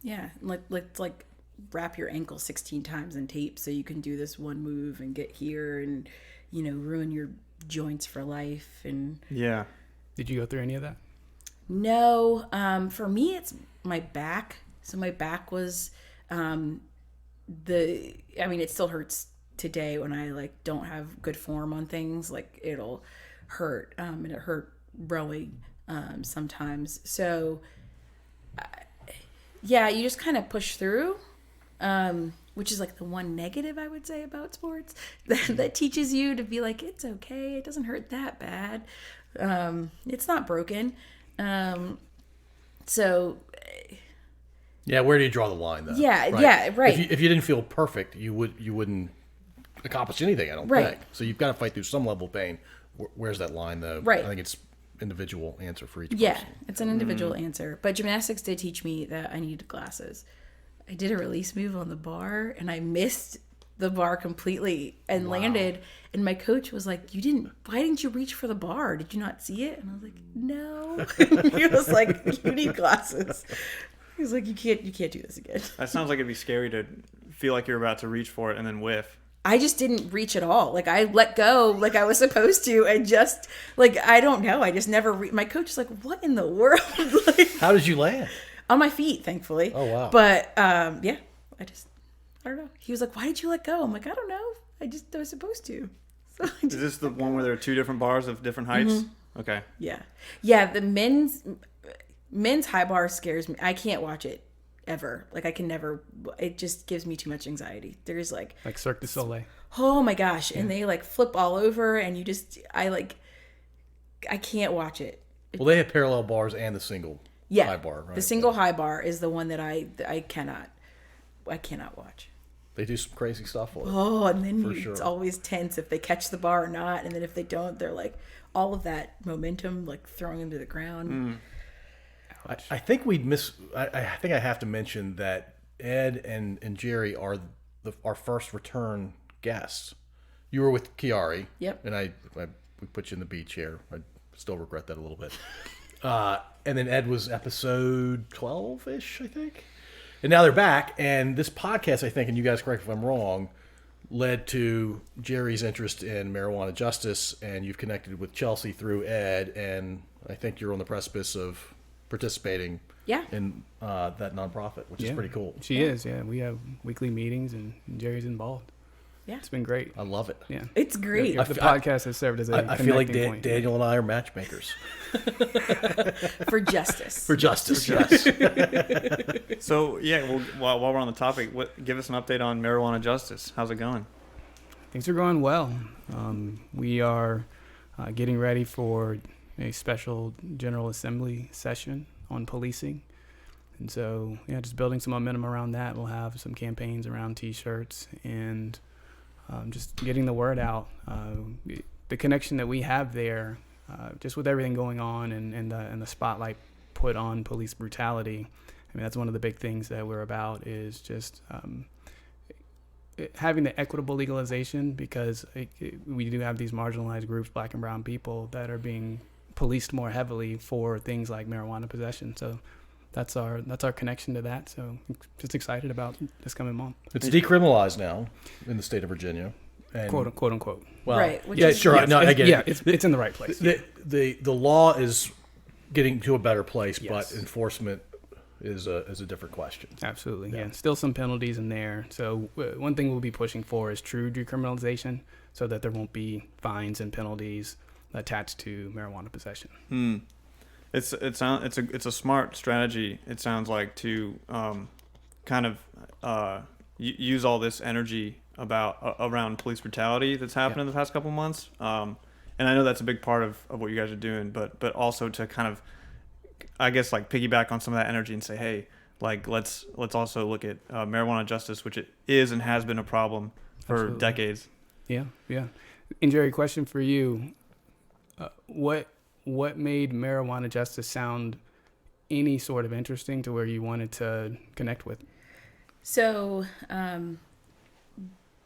Yeah, like wrap your ankle 16 times in tape so you can do this one move and get here and ruin your joints for life. And Yeah. Did you go through any of that? no, for me it's my back. So my back was it still hurts today when I like don't have good form on things. Like it'll hurt, and it hurt rowing sometimes. So yeah, you just kind of push through, which is like the one negative I would say about sports that teaches you to be like, it's okay, it doesn't hurt that bad, it's not broken. So Yeah, where do you draw the line, though? Yeah, right. If you didn't feel perfect, you wouldn't accomplish anything, I don't Right. think. So you've got to fight through some level of pain. Where's that line, though? Right. I think it's individual answer for each Yeah, person. it's an individual answer. But gymnastics did teach me that I needed glasses. I did a release move on the bar, and I missed the bar completely and landed. And my coach was like, why didn't you reach for the bar? Did you not see it? And I was like, no. He was like, you need glasses. He was like, you can't do this again. That sounds like it'd be scary to feel like you're about to reach for it and then whiff. I just didn't reach at all. Like I let go like I was supposed to, and just like I don't know. I just never. My coach was like, "What in the world?" Like, How did you land? on my feet, thankfully. Oh, wow. But yeah, I don't know. He was like, "Why did you let go?" I'm like, "I don't know. I was supposed to." So Is this the one where there are two different bars of different heights? Okay. yeah. The men's high bar scares me. I can't watch it ever. Like I can never. It just gives me too much anxiety. There's like Cirque du Soleil. oh my gosh, and they like flip all over, and I can't watch it. Well, they have parallel bars and the single high bar, right? The single high bar is the one that I cannot watch. They do some crazy stuff for it. Oh, and then For it's sure. always tense if they catch the bar or not, and then if they don't, they're like all of that momentum like throwing them to the ground. I think we'd miss. I think I have to mention that Ed and Njeri are our first return guests. You were with Chiari. Yep. And we put you in the B chair. I still regret that a little bit. And then Ed was episode 12-ish, I think. And now they're back. And this podcast, I think, and you guys correct me if I'm wrong, led to Jerry's interest in marijuana justice, and you've connected with Chelsea through Ed, and I think you're on the precipice of participating in that nonprofit, which is pretty cool. She is, yeah. We have weekly meetings, and Jerry's involved. Yeah. It's been great. I love it. Yeah. It's great. The podcast has served as a I feel like connecting point. Daniel and I are matchmakers. For justice. For justice, yes. So yeah, while we're on the topic, give us an update on marijuana justice. How's it going? Things are going well. We are getting ready for a special General Assembly session on policing. And so, yeah, just building some momentum around that. We'll have some campaigns around T-shirts and just getting the word out. The connection that we have there, just with everything going on and the spotlight put on police brutality, I mean, that's one of the big things that we're about is just having the equitable legalization, because we do have these marginalized groups, black and brown people, that are being policed more heavily for things like marijuana possession. So that's our connection to that. So just excited about this coming month. It's decriminalized now in the state of Virginia. And, Quote unquote. well, Right, which yeah, is- sure. Yes, No, I get yeah, it. it's in the right place. The law is getting to a better place, Yes. but enforcement is a different question. Absolutely, yeah. Still some penalties in there. So one thing we'll be pushing for is true decriminalization, so that there won't be fines and penalties attached to marijuana possession. It's a smart strategy. It sounds like to kind of use all this energy around police brutality that's happened in the past couple months. And I know that's a big part of what you guys are doing, but also to kind of, I guess, like piggyback on some of that energy and say, hey, like let's also look at marijuana justice, which it is and has been a problem for Absolutely. decades. Yeah. And Jerry, question for you: what made marijuana justice sound any sort of interesting to where you wanted to connect with? So,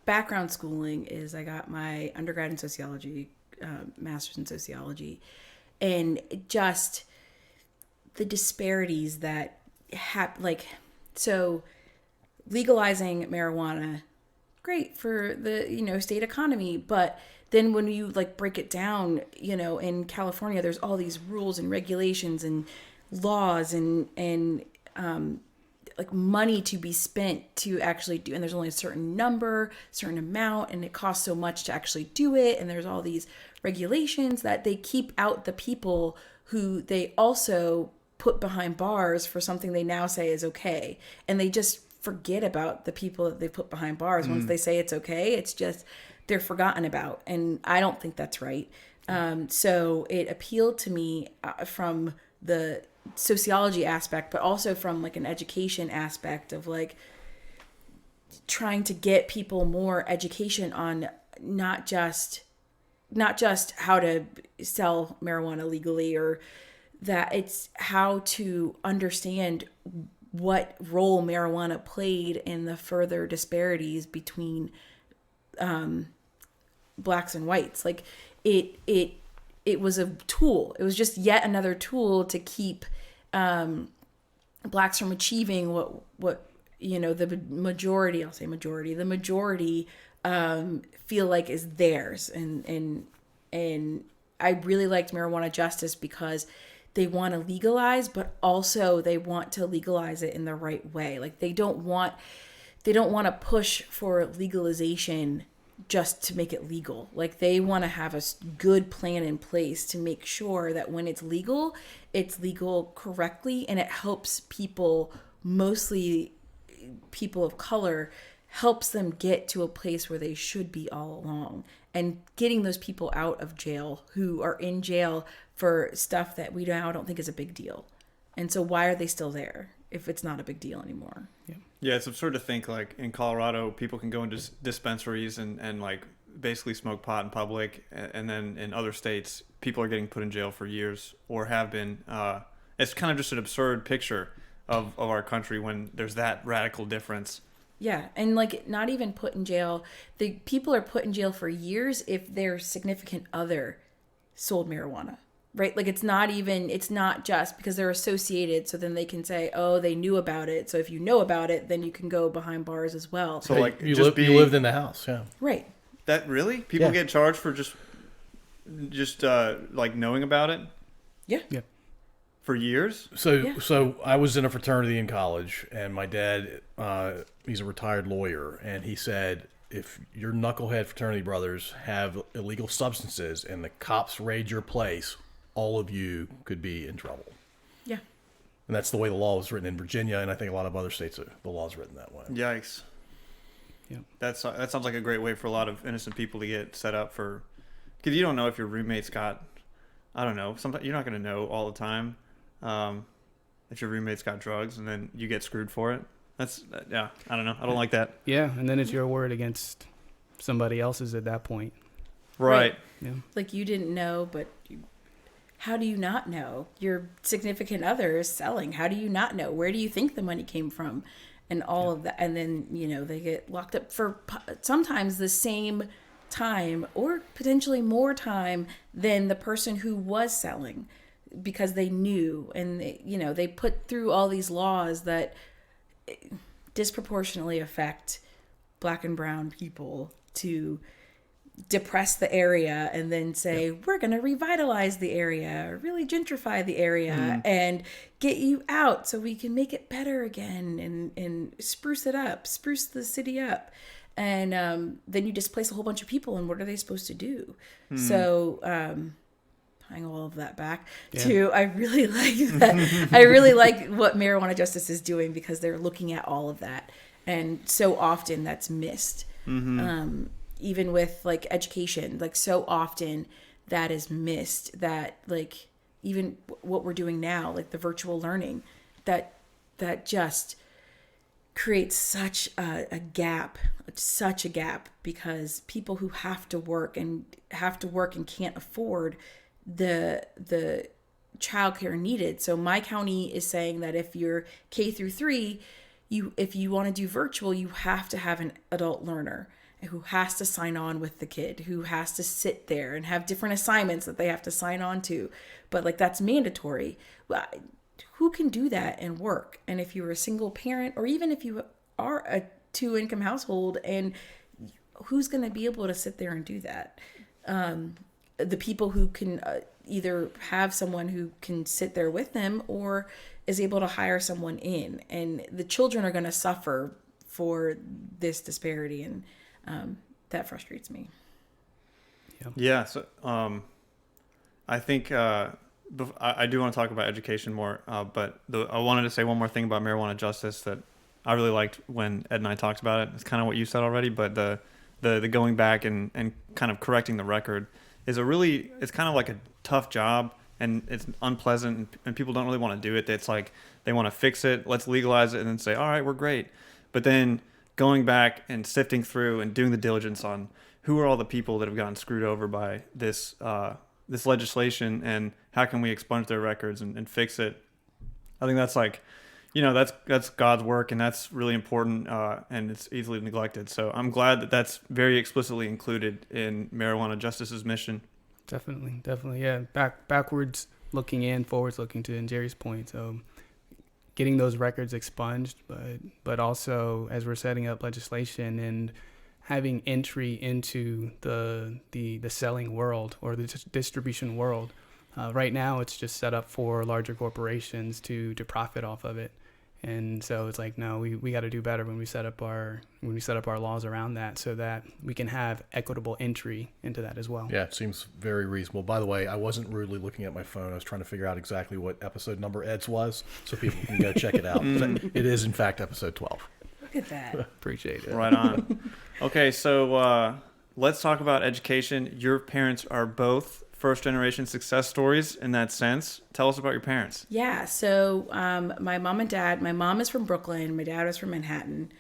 background schooling is I got my undergrad in sociology, master's in sociology, and just the disparities that So legalizing marijuana, great for the, state economy. But then when you like break it down, in California, there's all these rules and regulations and laws and like money to be spent to actually do, and there's only a certain number, certain amount, and it costs so much to actually do it. And there's all these regulations that they keep out the people who they also put behind bars for something they now say is okay. And they just forget about the people that they put behind bars. Once they say it's okay, it's just, they're forgotten about. And I don't think that's right. So it appealed to me from the sociology aspect, but also from like an education aspect of like trying to get people more education on not just how to sell marijuana legally, or that it's how to understand what role marijuana played in the further disparities between blacks and whites. Like it was a tool. It was just yet another tool to keep blacks from achieving what the majority, the majority feel like is theirs. And I really liked Marijuana Justice because they want to legalize, but also they want to legalize it in the right way. Like they don't want to push for legalization just to make it legal. Like they want to have a good plan in place to make sure that when it's legal correctly, and it helps people, mostly people of color, helps them get to a place where they should be all along, and getting those people out of jail who are in jail for stuff that we now don't think is a big deal. And so why are they still there if it's not a big deal anymore? Yeah, it's absurd to think like in Colorado, people can go into dispensaries and like basically smoke pot in public. And then in other states, people are getting put in jail for years or have been. It's kind of just an absurd picture of our country when there's that radical difference. Yeah, and like not even put in jail. The people are put in jail for years if their significant other sold marijuana. Right? Like it's not just because they're associated, so then they can say, oh, they knew about it. So if you know about it, then you can go behind bars as well. So like you lived in the house, yeah. Right. That really? People get charged for just like knowing about it? Yeah. Yeah. For years? So I was in a fraternity in college, and my dad, he's a retired lawyer, and he said, if your knucklehead fraternity brothers have illegal substances and the cops raid your place, all of you could be in trouble. Yeah. And that's the way the law was written in Virginia, and I think a lot of other states, the law is written that way. Yikes. Yeah. That sounds like a great way for a lot of innocent people to get set up for... Because you don't know if your roommate's got... I don't know. Sometimes you're not going to know all the time if your roommate's got drugs, and then you get screwed for it. I don't know. I don't like that. Yeah, and then it's your word against somebody else's at that point. Right. Yeah. Like you didn't know, but how do you not know? Your significant other is selling. How do you not know? Where do you think the money came from? And all of that. And then, they get locked up for sometimes the same time or potentially more time than the person who was selling, because they knew, and they put through all these laws that disproportionately affect black and brown people to depress the area and then say, we're going to revitalize the area, or really gentrify the area and get you out so we can make it better again and spruce it up, spruce the city up. And then you displace a whole bunch of people, and what are they supposed to do? So tying all of that back to, I really like that. I really like what Marijuana Justice is doing, because they're looking at all of that. And so often that's missed. Even with like education, like so often that is missed, that like even what we're doing now, like the virtual learning, that just creates such a gap, because people who have to work and can't afford the childcare needed. So my county is saying that if you're K through 3, if you want to do virtual, you have to have an adult learner who has to sign on with the kid, who has to sit there and have different assignments that they have to sign on to. But like that's mandatory. who can do that and work? And if you're a single parent, or even if you are a 2-income household, and who's going to be able to sit there and do that? The people who can either have someone who can sit there with them or is able to hire someone in. And the children are going to suffer for this disparity. And that frustrates me. Yeah. So I think I do want to talk about education more, but I wanted to say one more thing about marijuana justice that I really liked when Ed and I talked about it. It's kind of what you said already, but the going back and kind of correcting the record is it's kind of like a tough job, and it's unpleasant, and people don't really want to do it. It's like they want to fix it, let's legalize it, and then say, all right, we're great. But then going back and sifting through and doing the diligence on who are all the people that have gotten screwed over by this legislation, and how can we expunge their records and fix it. I think that's like, that's God's work, and that's really important, and it's easily neglected. So I'm glad that that's very explicitly included in Marijuana Justice's mission. Definitely, yeah. Backwards looking in, forwards looking, to Njeri's point. So getting those records expunged, but also as we're setting up legislation and having entry into the selling world or the distribution world. Right now, it's just set up for larger corporations to profit off of it. And so it's like, no, we got to do better when we set up our laws around that, so that we can have equitable entry into that as well. Yeah, it seems very reasonable. By the way, I wasn't rudely looking at my phone. I was trying to figure out exactly what episode number Ed's was, so people can go check it out. It is, in fact, episode 12. Look at that. Appreciate it. Right on. Okay, so let's talk about education. Your parents are both first-generation success stories in that sense. Tell us about your parents. Yeah, so my mom and dad, my mom is from Brooklyn, my dad was from Manhattan.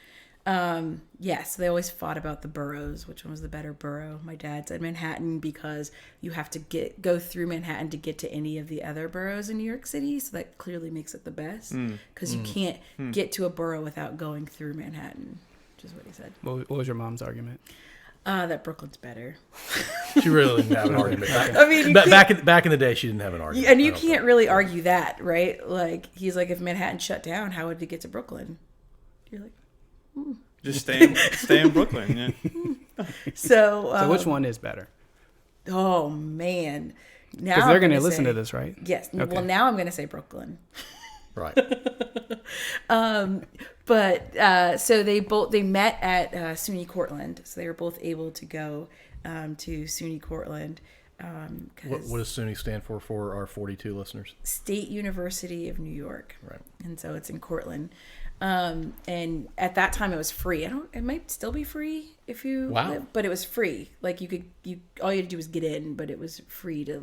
Yes, they always fought about the boroughs, which one was the better borough. My dad said Manhattan because you have to go through Manhattan to get to any of the other boroughs in New York City, so that clearly makes it the best, because you can't get to a borough without going through Manhattan, which is what he said. What was your mom's argument? That Brooklyn's better. She really didn't have an argument. I mean, back in the day, she didn't have an argument. And you can't really argue that, right? Like, he's like, if Manhattan shut down, how would we get to Brooklyn? You're like, just stay in Brooklyn. Yeah. So which one is better? Oh man, now because they're going to listen to this, right? Yes. Okay. Well, now I'm going to say Brooklyn. Right. But so they met at SUNY Cortland, so they were both able to go to SUNY Cortland. What does SUNY stand for our 42 listeners? State University of New York. Right. And so it's in Cortland. And at that time it was free. It might still be free if you live, but it was free. Like all you had to do was get in, but it was free to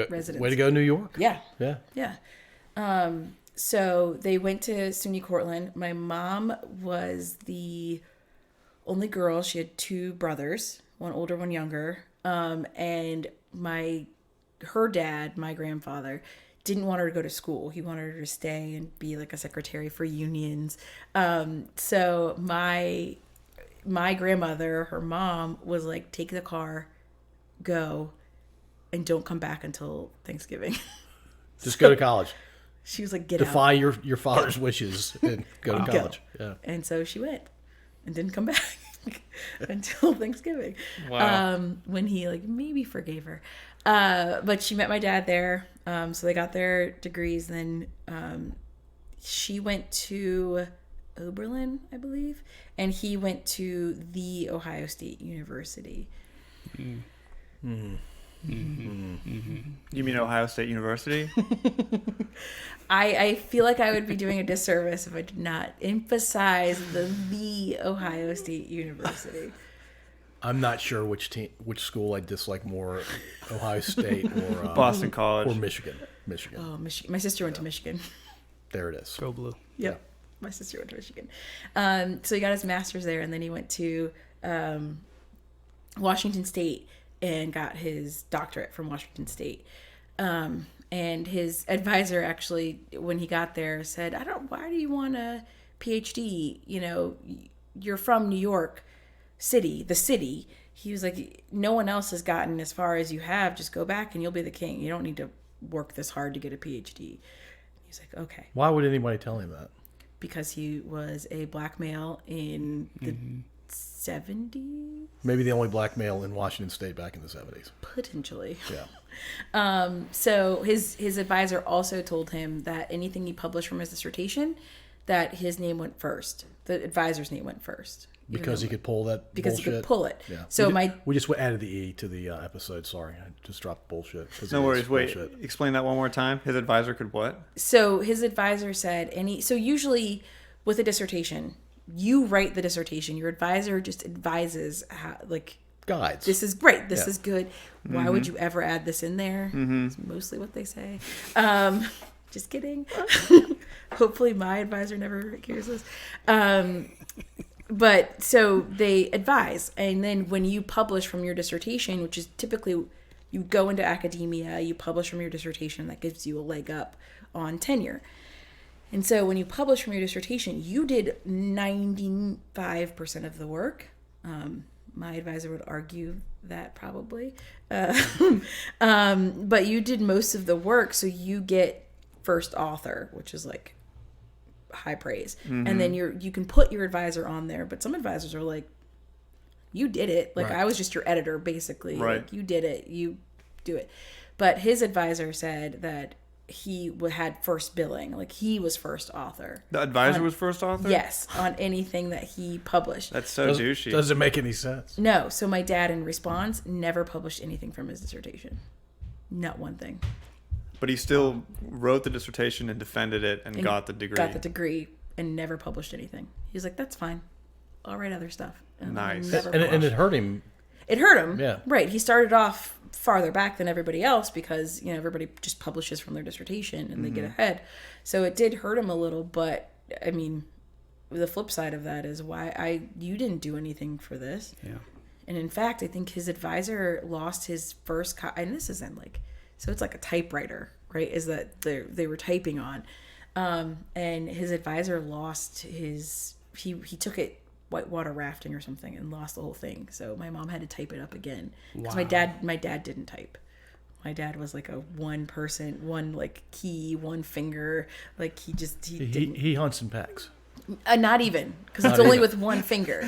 residents. Way to go, New York. Yeah. Yeah. Yeah. So they went to SUNY Cortland. My mom was the only girl. She had 2 brothers, one older, one younger. And her dad, my grandfather, didn't want her to go to school. He wanted her to stay and be like a secretary for unions. So my grandmother, her mom, was like, take the car, go, and don't come back until Thanksgiving. Just go to college. She was like, defy your father's wishes and go to college. Go. Yeah. And so she went and didn't come back until Thanksgiving. Wow. When he maybe forgave her. But she met my dad there. So they got their degrees. Then she went to Oberlin, I believe, and he went to the Ohio State University. You mean Ohio State University? I feel like I would be doing a disservice if I did not emphasize the Ohio State University. I'm not sure which school I dislike more, Ohio State or Boston College or Michigan. Oh, Michigan! My sister went to Michigan. There it is. Go blue. Yep. My sister went to Michigan. So he got his master's there, and then he went to Washington State and got his doctorate from Washington State. And his advisor actually, when he got there, said, why do you want a PhD? You're from New York City, the city. He was like, no one else has gotten as far as you have. Just go back and you'll be the king. You don't need to work this hard to get a PhD. He He's like, okay. Why would anybody tell him that? Because he was a black male in the 70s? Maybe the only black male in Washington State back in the 70s. Potentially. Yeah. So his advisor also told him that anything he published from his dissertation, that his name went first. The advisor's name went first. Because he could pull that Because bullshit. he could pull it. Yeah. So we just added the E to the episode. Sorry, I just dropped bullshit. No worries. Wait, explain that one more time. His advisor could what? So his advisor said so usually with a dissertation, you write the dissertation. Your advisor just advises how, like, guides. this is great. This is good. Why would you ever add this in there? It's mostly what they say. Just kidding. Hopefully my advisor never hears this. But so they advise. And then when you publish from your dissertation, which is typically you go into academia, you publish from your dissertation, that gives you a leg up on tenure. And so when you publish from your dissertation, you did 95% of the work. My advisor would argue that probably. But you did most of the work, so you get first author, which is like high praise. And then you can put your advisor on there, but some advisors are like, you did it. Like, I was just your editor, basically. Right. Like, you did it. You do it. But his advisor said that he had first billing. Like, he was first author. The advisor was first author? Yes, on anything that he published. That's so douchey. Doesn't make any sense. No. So my dad, in response, never published anything from his dissertation. Not one thing. But he still wrote the dissertation and defended it and got the degree. Got the degree and never published anything. He's like, that's fine. I'll write other stuff. And Nice. never And published. it hurt him. It hurt him. Yeah. Right. He started off farther back than everybody else because, everybody just publishes from their dissertation and they get ahead. So it did hurt him a little, but I mean, the flip side of that is you didn't do anything for this. Yeah. And in fact, I think his advisor lost his first and this isn't like, so it's like a typewriter, right? Is that they were typing on. And his advisor lost he took it whitewater rafting or something and lost the whole thing. So my mom had to type it up again. Because my dad didn't type. My dad was like a one person, one like key, one finger. Like he didn't. He hunts and pecks. Not even, because it's only with one finger.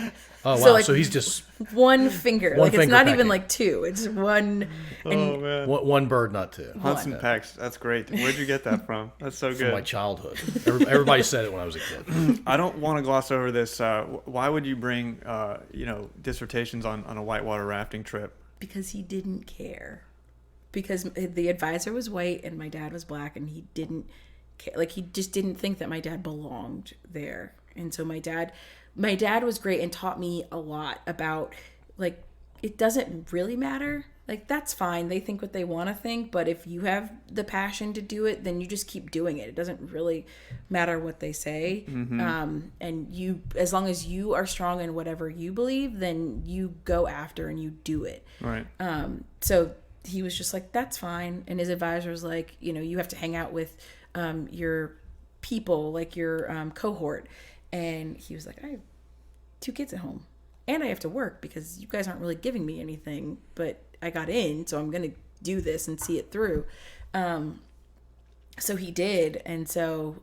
Oh, wow. Like, So he's just one finger. One like, it's finger not pecking. even like two. It's one. And man. one bird, not two. Hunts and pecks. That's great. Where'd you get that from? That's so From my good. childhood. Everybody said it when I was a kid. I don't want to gloss over this. Why would you bring, dissertations on a whitewater rafting trip? because he didn't care. Because the advisor was white and my dad was black, and he didn't care. Like, he just didn't think that my dad belonged there. And so my dad was great and taught me a lot about, like, it doesn't really matter. Like, that's fine. They think what they want to think, but if you have the passion to do it, then you just keep doing it. It doesn't really matter what they say. Mm-hmm. And you, as long as you are strong in whatever you believe, then you go after and you do it. Right. So he was just like, that's fine. And his advisor was like, you have to hang out with your people, like your cohort. And he was like, I have 2 kids at home and I have to work because you guys aren't really giving me anything, but I got in, so I'm going to do this and see it through. So he did. And so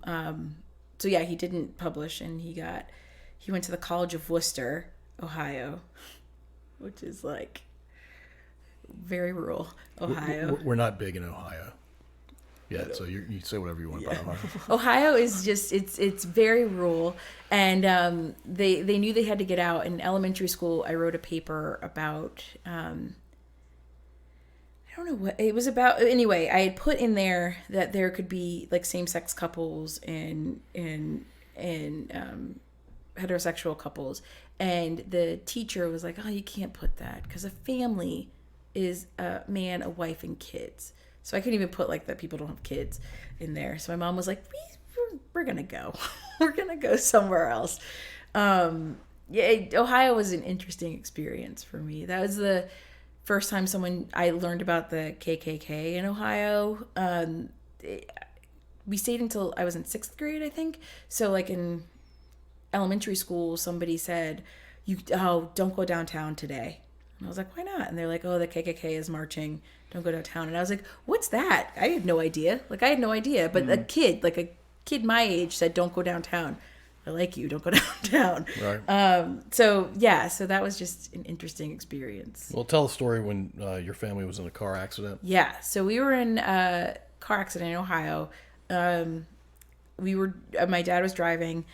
yeah, he didn't publish, and he went to the College of Worcester, Ohio, which is like very rural Ohio. We're not big in Ohio yet, so you say whatever you want about Ohio. Ohio is just, it's very rural, and they knew they had to get out. In elementary school, I wrote a paper about, I don't know what it was about. Anyway, I had put in there that there could be like same-sex couples and heterosexual couples, and the teacher was like, oh, you can't put that because a family is a man, a wife, and kids. So I couldn't even put like that people don't have kids in there. So my mom was like, we're gonna go. We're gonna go somewhere else. Ohio was an interesting experience for me. That was the first time I learned about the KKK in Ohio. We stayed until I was in 6th grade, I think. So like in elementary school, somebody said, don't go downtown today. And I was like, why not? And they're like, oh, the KKK is marching. Don't go downtown. And I was like, what's that? I had no idea. Like, I had no idea. But a kid my age said, don't go downtown. I like you. Don't go downtown. Right. So that was just an interesting experience. Well, tell a story when your family was in a car accident. Yeah. So we were in a car accident in Ohio. My dad was driving,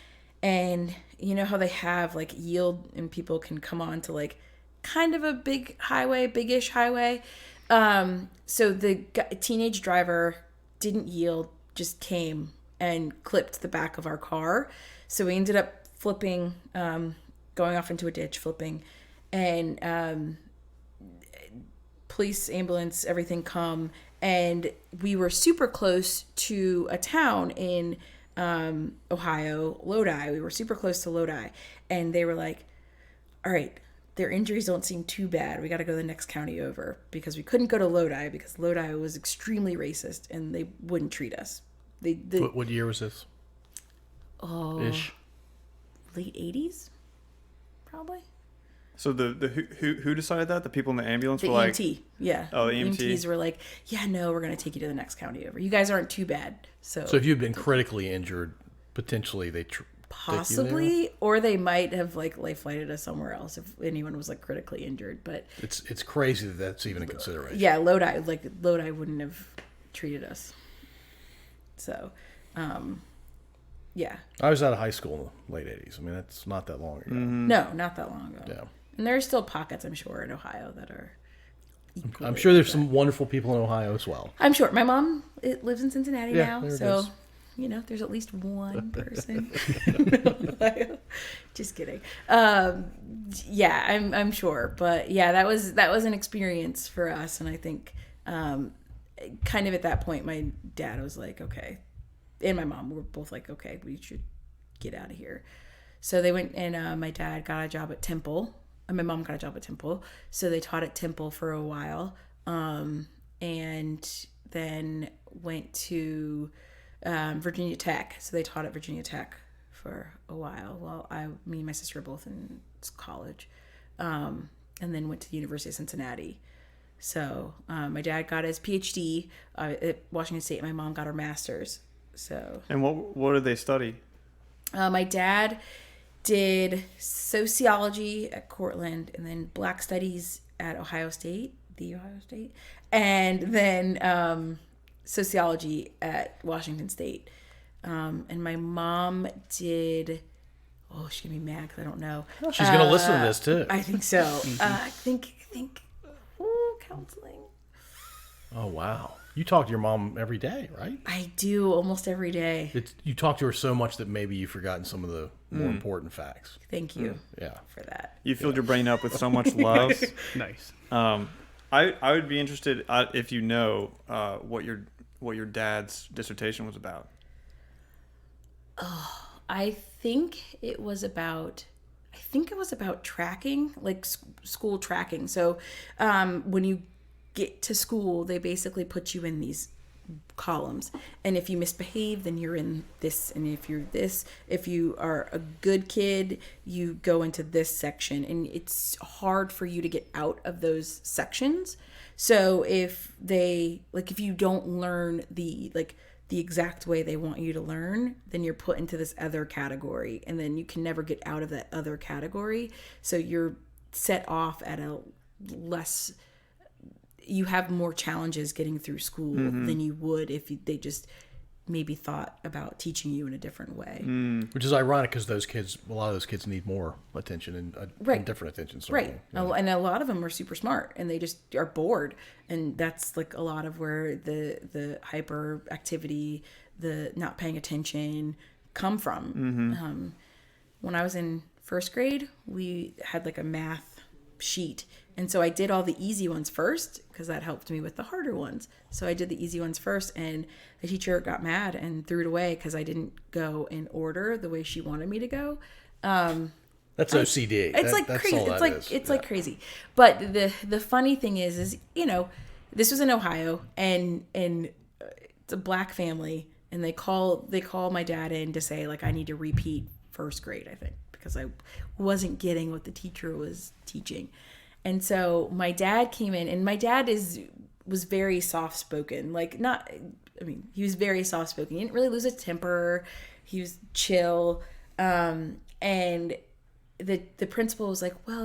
and you know how they have like yield and people can come on to like kind of a big-ish highway. So the teenage driver didn't yield, just came and clipped the back of our car. So we ended up flipping, going off into a ditch, flipping, and police, ambulance, everything come. And we were super close to a town in Ohio, Lodi. We were super close to Lodi. And they were like, all right, their injuries don't seem too bad. We got to go to the next county over, because we couldn't go to Lodi because Lodi was extremely racist and they wouldn't treat us. What year was this? Oh, Ish. late 80s, probably. So the who decided that? The people in the ambulance The were like, EMT, yeah. Oh, the EMT. EMTs were like, yeah, no, we're going to take you to the next county over. You guys aren't too bad. So if you'd been critically injured, potentially they possibly, or they might have like life flighted us somewhere else if anyone was like critically injured. But it's crazy that that's even a consideration. yeah, Lodi wouldn't have treated us. So, yeah. I was out of high school in the late 80s. I mean, that's not that long ago. No, not that long ago. Yeah. And there are still pockets, I'm sure, in Ohio that are equally I'm sure there's some wonderful people in Ohio as well. I'm sure. My mom lives in Cincinnati Yeah, now, there it so is. there's at least one person in Ohio. Just kidding. Yeah, I'm sure, but yeah, that was an experience for us, and I think kind of at that point, my dad was like, okay, and my mom were both like, okay, we should get out of here. So they went, and my dad got a job at Temple. And my mom got a job at Temple. So they taught at Temple for a while. And then went to Virginia Tech. So they taught at Virginia Tech for a while. Well, me and my sister were both in college. And then went to the University of Cincinnati. So my dad got his PhD at Washington State. My mom got her master's. So. And what did they study? My dad did sociology at Cortland, and then Black Studies at the Ohio State, and then sociology at Washington State. And my mom did. Oh, she's gonna be mad because I don't know. She's gonna listen to this too. I think so. I think. Ooh, counseling. Oh wow! You talk to your mom every day, right? I do almost every day. You talk to her so much that maybe you've forgotten some of the more important facts. Thank you Yeah. for that. You filled your brain up with so much love. Nice. I would be interested if you know what your dad's dissertation was about. I think it was about tracking, like school tracking. So when you get to school, they basically put you in these columns, and if you misbehave, then you're in this, and if you are a good kid, you go into this section, and it's hard for you to get out of those sections. So if you don't learn the exact way they want you to learn, then you're put into this other category, and then you can never get out of that other category. So you're set off at you have more challenges getting through school than you would if they just maybe thought about teaching you in a different way. Which is ironic because a lot of those kids need more attention and different attention. Certainly. Right. Yeah. And a lot of them are super smart, and they just are bored. And that's like a lot of where the hyperactivity, the not paying attention come from. When I was in first grade, we had like a math sheet. And so I did all the easy ones first because that helped me with the harder ones. So I did the easy ones first, and the teacher got mad and threw it away because I didn't go in order the way she wanted me to go. That's OCD. It's like that's crazy. all It's like crazy. But the funny thing is this was in Ohio, and it's a black family, and they call my dad in to say like I need to repeat first grade, I think, because I wasn't getting what the teacher was teaching. And so my dad came in, and my dad was very soft spoken. He was very soft spoken. He didn't really lose his temper. He was chill. And the principal was like, well,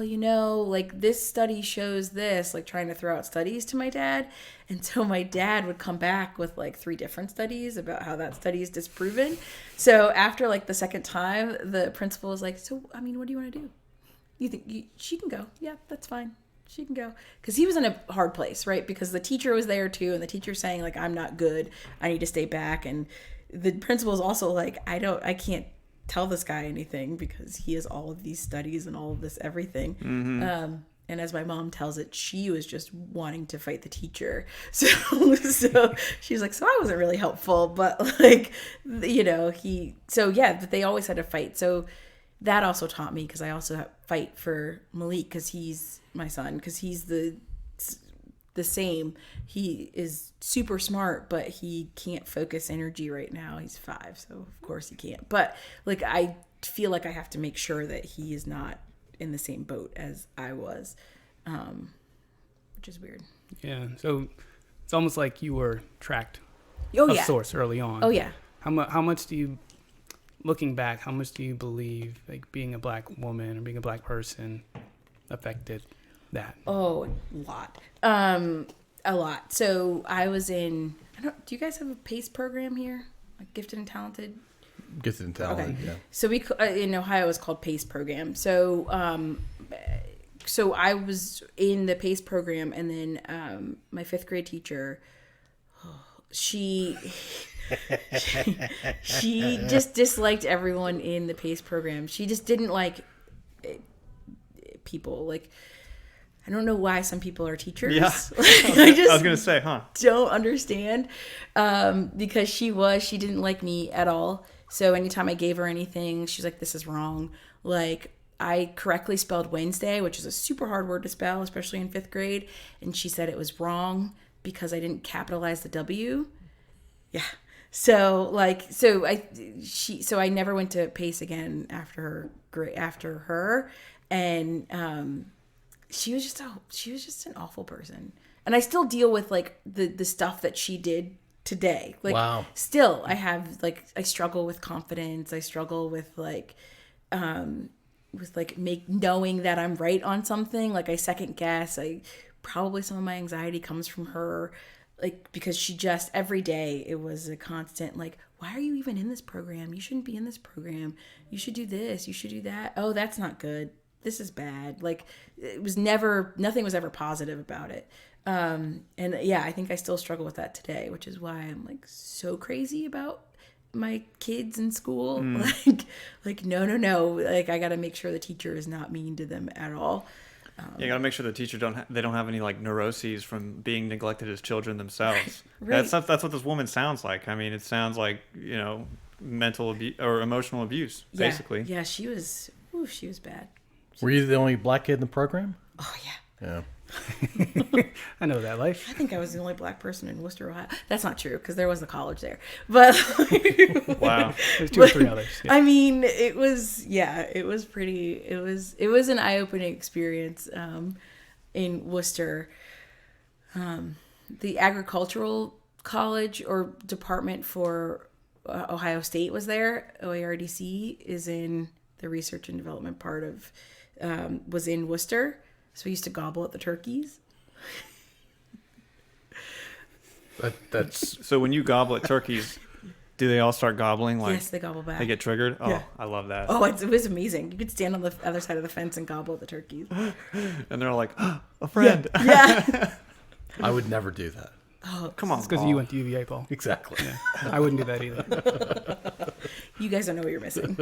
this study shows this, like trying to throw out studies to my dad. And so my dad would come back with like 3 different studies about how that study is disproven. So after like the second time, the principal was like, so, what do you want to do? You think she can go? Yeah, that's fine. She can go. Because he was in a hard place, right? Because the teacher was there too. And the teacher's saying like, I'm not good. I need to stay back. And the principal is also like, I can't tell this guy anything because he has all of these studies and all of this everything. Mm-hmm. And as my mom tells it, she was just wanting to fight the teacher. So she's like, so I wasn't really helpful, but like, but they always had to fight. So that also taught me, because I also fight for Malik, because he's my son, because he's the same. He is super smart, but he can't focus energy right now. He's 5, so of course he can't. But like, I feel like I have to make sure that he is not in the same boat as I was, which is weird. Yeah, so it's almost like you were tracked sorts early on. Oh yeah. How much do you, looking back, how much do you believe like being a black woman or being a black person affected that? Oh, a lot. A lot. So I was do you guys have a PACE program here? Like Gifted and Talented? Gifted and Talented, okay. Yeah. So in Ohio, it's called PACE program. So, so I was in the PACE program, and then my 5th grade teacher, she just disliked everyone in the PACE program. She just didn't like people. Like, I don't know why some people are teachers. Yeah. I was going to say, don't understand. Because she didn't like me at all. So anytime I gave her anything, she's like, this is wrong. Like, I correctly spelled Wednesday, which is a super hard word to spell, especially in 5th grade. And she said it was wrong because I didn't capitalize the W. Yeah. So I never went to PACE again after her. And, she was just an awful person. And I still deal with like the stuff that she did today. Like, wow. Still I I struggle with confidence. I struggle with knowing that I'm right on something. Like, I second guess. Probably some of my anxiety comes from her, like, because she just, every day it was a constant like, why are you even in this program? You shouldn't be in this program. You should do this. You should do that. Oh, that's not good. This is bad. Like, nothing was ever positive about it. And yeah, I think I still struggle with that today, which is why I'm like so crazy about my kids in school. Like, no. Like, I got to make sure the teacher is not mean to them at all. You got to make sure the teacher don't have any like neuroses from being neglected as children themselves. Right. That's what this woman sounds like. I mean, it sounds like, mental abuse or emotional abuse, basically. Yeah, she was bad. Were you the only black kid in the program? Oh, yeah. Yeah. I know that life. I think I was the only black person in Worcester, Ohio. That's not true, because there was a college there. But wow, there's 2 or 3 others. Yeah. I mean, it was an eye-opening experience in Worcester. The agricultural college or department for Ohio State was there. OARDC is in the research and development part of was in Worcester. So we used to gobble at the turkeys. That's so when you gobble at turkeys, do they all start gobbling? Like, yes, they gobble back. They get triggered? Oh, yeah. I love that. Oh, it was amazing. You could stand on the other side of the fence and gobble at the turkeys. And they're all like, oh, a friend. Yeah. I would never do that. Oh, come on, it's because you went to UVA, Paul. Exactly. Yeah. I wouldn't do that either. You guys don't know what you're missing.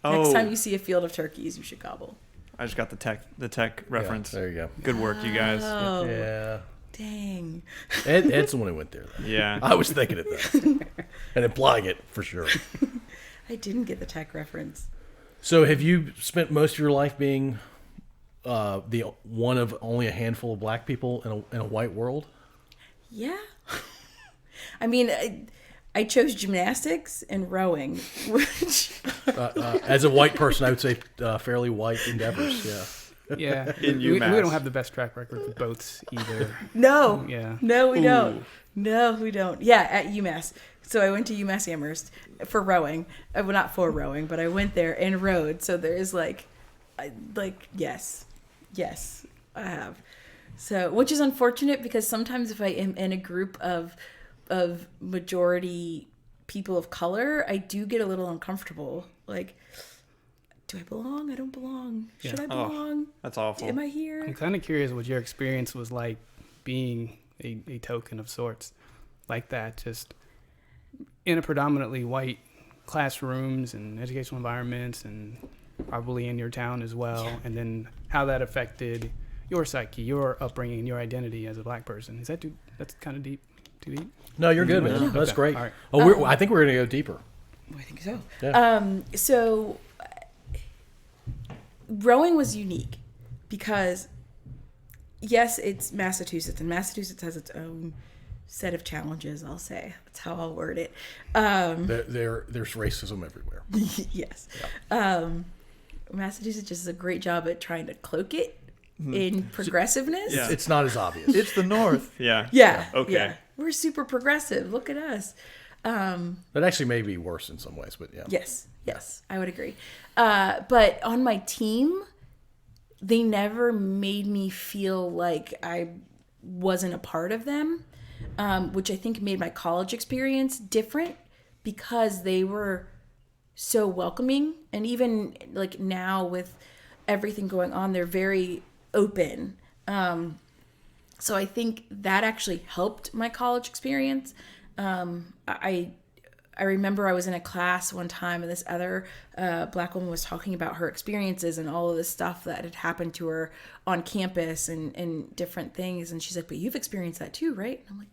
Oh. Next time you see a field of turkeys, you should gobble. I just got the tech reference. Yeah, there you go. Good work, you guys. Oh, Yeah. dang. Ed's the one who went there. Though. Yeah. I was thinking of that and implying it for sure. I didn't get the tech reference. So have you spent most of your life being the one of only a handful of black people in a white world? Yeah. I mean, I chose gymnastics and rowing, which... As a white person, I would say fairly white endeavors, yeah. Yeah. In we UMass. don't have the best track record with boats either. No. Yeah. No, we don't. No, we don't. Yeah, at UMass. So I went to UMass Amherst for rowing. Well, not for rowing, but I went there and rowed. So there is yes, I have. So, which is unfortunate because sometimes if I am in a group of majority people of color, I do get a little uncomfortable. Like, do I belong? I don't belong. Should I belong? That's awful. Am I here? I'm kind of curious what your experience was like being a token of sorts like that, just in a predominantly white classrooms and educational environments and probably in your town as well. Yeah. And then how that affected your psyche, your upbringing, your identity as a black person. Is that that's kind of deep? Too deep? No, you're good, man. No. That's Okay. great. All right. I think we're going to go deeper. I think so. Yeah. So rowing was unique because, yes, it's Massachusetts, and Massachusetts has its own set of challenges, I'll say. That's how I'll word it. There's racism everywhere. Yes. Yeah. Massachusetts just does a great job at trying to cloak it in progressiveness. Yeah. It's not as obvious. It's the North. Yeah. Yeah. Okay. Yeah. We're super progressive. Look at us. That actually may be worse in some ways, but yeah. Yes, I would agree. But on my team, they never made me feel like I wasn't a part of them, which I think made my college experience different because they were so welcoming. And even like now with everything going on, they're very open. So I think that actually helped my college experience. I remember I was in a class one time and this other black woman was talking about her experiences and all of this stuff that had happened to her on campus and different things. And she's like, but you've experienced that too, right? And I'm like,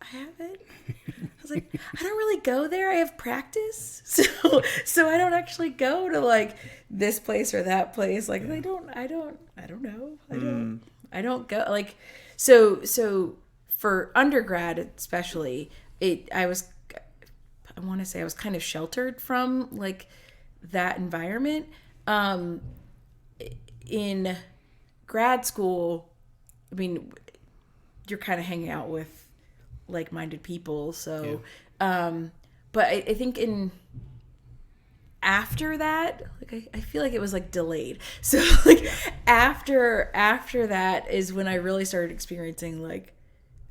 I haven't. I was like, I don't really go there. I have practice. So I don't actually go to like this place or that place. Like I don't know. I don't go like, so for undergrad, especially I want to say I was kind of sheltered from like that environment. In grad school, I mean, you're kind of hanging out with like-minded people. So, but I think after that, like I feel like it was like delayed. So like after that is when I really started experiencing like,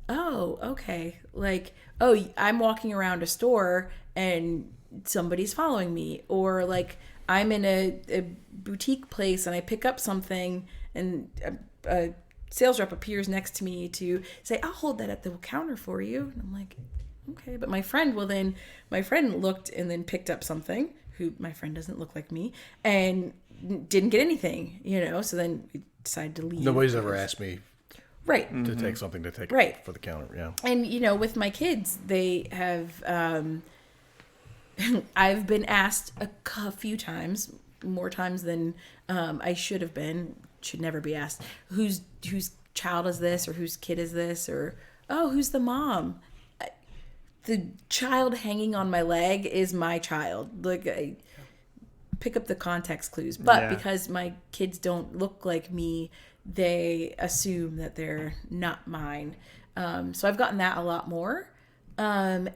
oh, okay. Like, oh, I'm walking around a store and somebody's following me, or like I'm in a boutique place and I pick up something and a sales rep appears next to me to say, I'll hold that at the counter for you. And I'm like, okay. But my friend looked and then picked up something, who my friend doesn't look like me, and didn't get anything, so then we decided to leave. Nobody's ever asked me right to take something to take right for the counter. Yeah. And with my kids, they have I've been asked a few times, more times than I should have been. Should never be asked whose child is this, or whose kid is this, or who's the mom. The child hanging on my leg is my child. Like I pick up the context clues, but because my kids don't look like me, they assume that they're not mine. So I've gotten that a lot more. And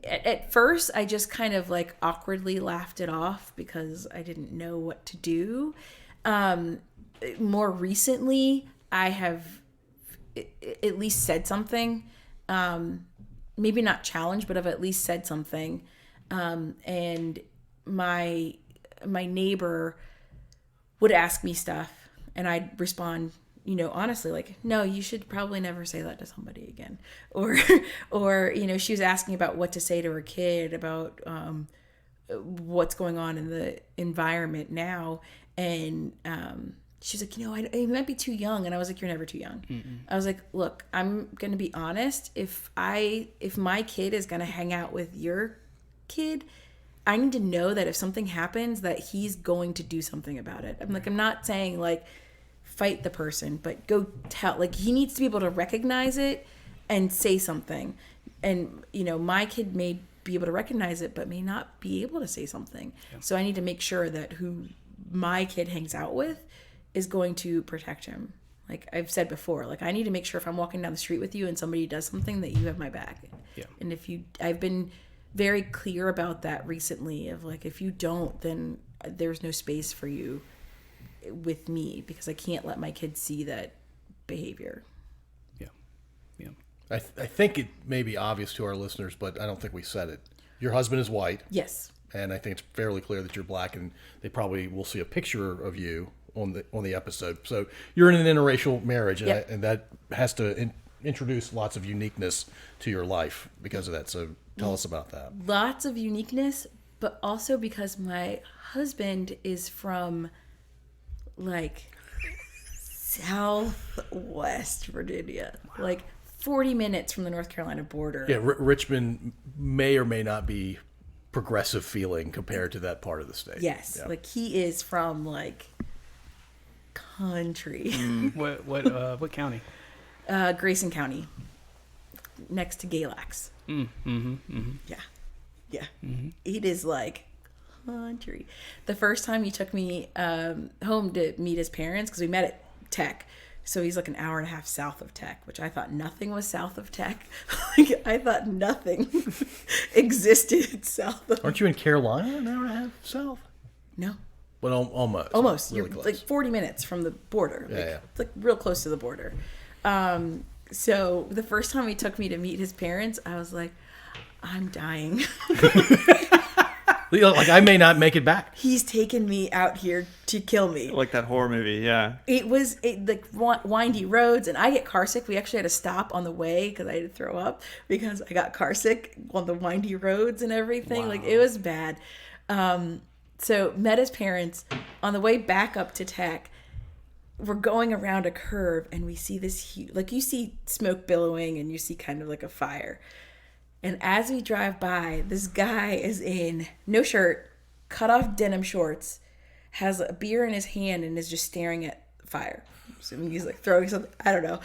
at first I just kind of like awkwardly laughed it off because I didn't know what to do. More recently, I have at least said something, maybe not challenged, but I've at least said something. And my neighbor would ask me stuff and I'd respond, honestly, like, no, you should probably never say that to somebody again. Or she was asking about what to say to her kid about what's going on in the environment now. And she's like, he might be too young. And I was like, you're never too young. Mm-mm. I was like, look, I'm going to be honest. If my kid is going to hang out with your kid, I need to know that if something happens, that he's going to do something about it. I'm not saying like fight the person, but go tell. Like he needs to be able to recognize it and say something. And my kid may be able to recognize it, but may not be able to say something. Yeah. So I need to make sure that my kid hangs out with is going to protect him. Like I've said before, like I need to make sure if I'm walking down the street with you and somebody does something that you have my back. Yeah. And I've been very clear about that recently of like, if you don't, then there's no space for you with me because I can't let my kids see that behavior. Yeah. Yeah. I think it may be obvious to our listeners, but I don't think we said it. Your husband is white. Yes. And I think it's fairly clear that you're black, and they probably will see a picture of you on the episode. So you're in an interracial marriage, and, Yep. and that has to introduce lots of uniqueness to your life because of that. So tell us about that. Lots of uniqueness, but also because my husband is from like Southwest Virginia, like 40 minutes from the North Carolina border. Yeah, Richmond may or may not be progressive feeling compared to that part of the state. Yes, Yeah. like he is from like country. What county? Grayson County, next to Galax. Yeah. It is like country. The first time he took me home to meet his parents, because we met at Tech, so he's like an hour and a half south of Tech, which I thought nothing was south of Tech. Like I thought nothing existed south of. Aren't you in Carolina, an hour and a half south? No. But almost. Almost. Really You're close. like 40 minutes from the border. Yeah, Like, yeah. It's like real close to the border. So the first time he took me to meet his parents, I was like, I'm dying. Like I may not make it back. He's taken me out here to kill me. Like that horror movie, yeah. It was like windy roads, and I get car sick. We actually had to stop on the way because I had to throw up because I got car sick on the windy roads and everything. Wow. Like it was bad. So met his parents on the way back up to Tech. We're going around a curve, and we see this huge, like you see smoke billowing, and you see kind of like a fire. And as we drive by, this guy is in no shirt, cut off denim shorts, has a beer in his hand, and is just staring at fire. So he's like throwing something, I don't know.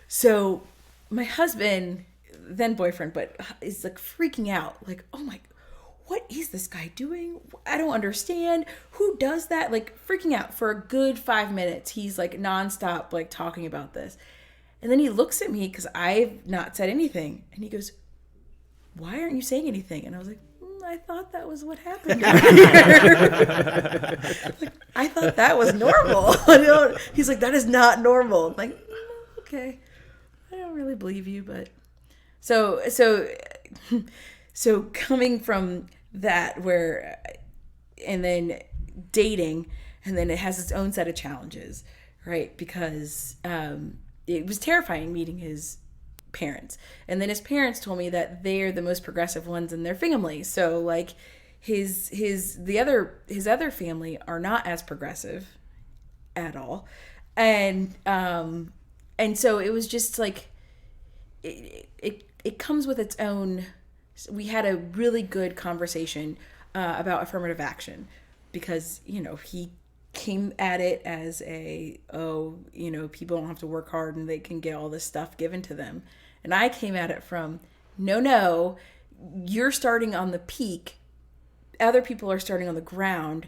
So my husband, then boyfriend, but is like freaking out, like, oh my, what is this guy doing? I don't understand. Who does that? Like freaking out for a good 5 minutes. He's like nonstop, like talking about this. And then he looks at me because I've not said anything. And he goes, why aren't you saying anything? And I was like, I thought that was what happened. Like, I thought that was normal. He's like, that is not normal. I'm like, okay, I don't really believe you, but so coming from that, where, and then dating, and then it has its own set of challenges, right? Because it was terrifying meeting his parents, and then his parents told me that they're the most progressive ones in their family. So like his other family are not as progressive at all, and so it was just like it comes with its own. We had a really good conversation about affirmative action because he came at it as people don't have to work hard and they can get all this stuff given to them. And I came at it from, no, you're starting on the peak. Other people are starting on the ground.